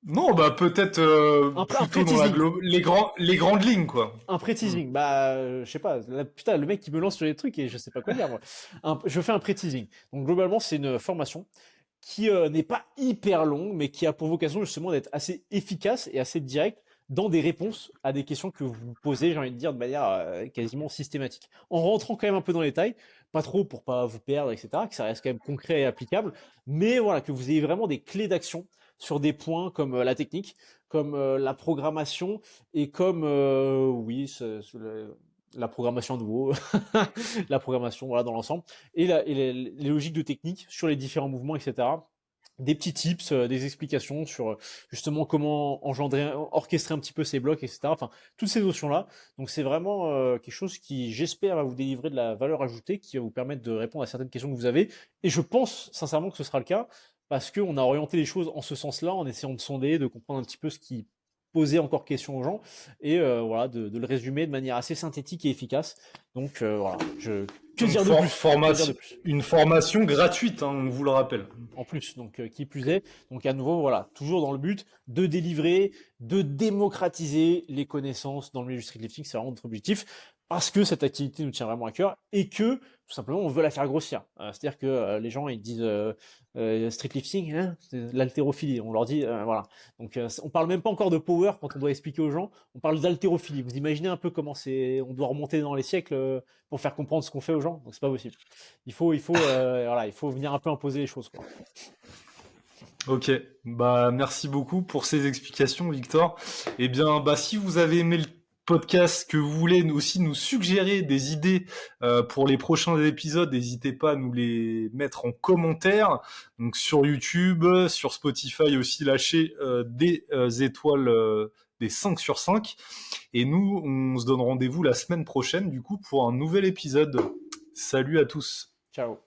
Non, bah peut-être un plutôt dans pré-teasing? les grandes lignes, quoi. Un Hmm. pré-teasing. Bah, je sais pas. Putain, le mec qui me lance sur les trucs et je sais pas quoi dire, moi. Je fais un pré-teasing. Donc, globalement, c'est une formation qui n'est pas hyper longue, mais qui a pour vocation justement d'être assez efficace et assez directe dans des réponses à des questions que vous posez, j'ai envie de dire, de manière quasiment systématique. En rentrant quand même un peu dans les détails, pas trop pour pas vous perdre, etc., que ça reste quand même concret et applicable, mais voilà, que vous ayez vraiment des clés d'action sur des points comme la technique, comme la programmation et comme, oui, la programmation à nouveau, la programmation voilà, dans l'ensemble, et les logiques de technique sur les différents mouvements, etc. Des petits tips, des explications sur justement comment engendrer, orchestrer un petit peu ces blocs, etc. Enfin, toutes ces notions-là. Donc c'est vraiment quelque chose qui, j'espère, va vous délivrer de la valeur ajoutée, qui va vous permettre de répondre à certaines questions que vous avez. Et je pense sincèrement que ce sera le cas, parce qu'on a orienté les choses en ce sens-là, en essayant de sonder, de comprendre un petit peu ce qui posait encore question aux gens, et voilà, de le résumer de manière assez synthétique et efficace. Donc voilà, que Donc dire de plus? Que dire de plus? une formation gratuite, hein, on vous le rappelle. En plus, donc qui plus est. Donc à nouveau, voilà, toujours dans le but de délivrer, de démocratiser les connaissances dans le milieu du streetlifting, c'est vraiment notre objectif, parce que cette activité nous tient vraiment à cœur et que tout simplement on veut la faire grossir. C'est-à-dire que les gens ils disent streetlifting, hein, c'est de l'haltérophilie. On leur dit voilà. Donc on parle même pas encore de power quand on doit expliquer aux gens. On parle d'haltérophilie. Vous imaginez un peu comment c'est, on doit remonter dans les siècles pour faire comprendre ce qu'on fait aux gens. Donc c'est pas possible. Voilà, il faut venir un peu imposer les choses, quoi. Ok, bah merci beaucoup pour ces explications, Victor. Eh bien, bah si vous avez aimé le podcast, que vous voulez aussi nous suggérer des idées pour les prochains épisodes, n'hésitez pas à nous les mettre en commentaire. Donc sur YouTube, sur Spotify aussi, lâchez des étoiles, des 5 sur 5. Et nous, on se donne rendez-vous la semaine prochaine, du coup, pour un nouvel épisode. Salut à tous. Ciao.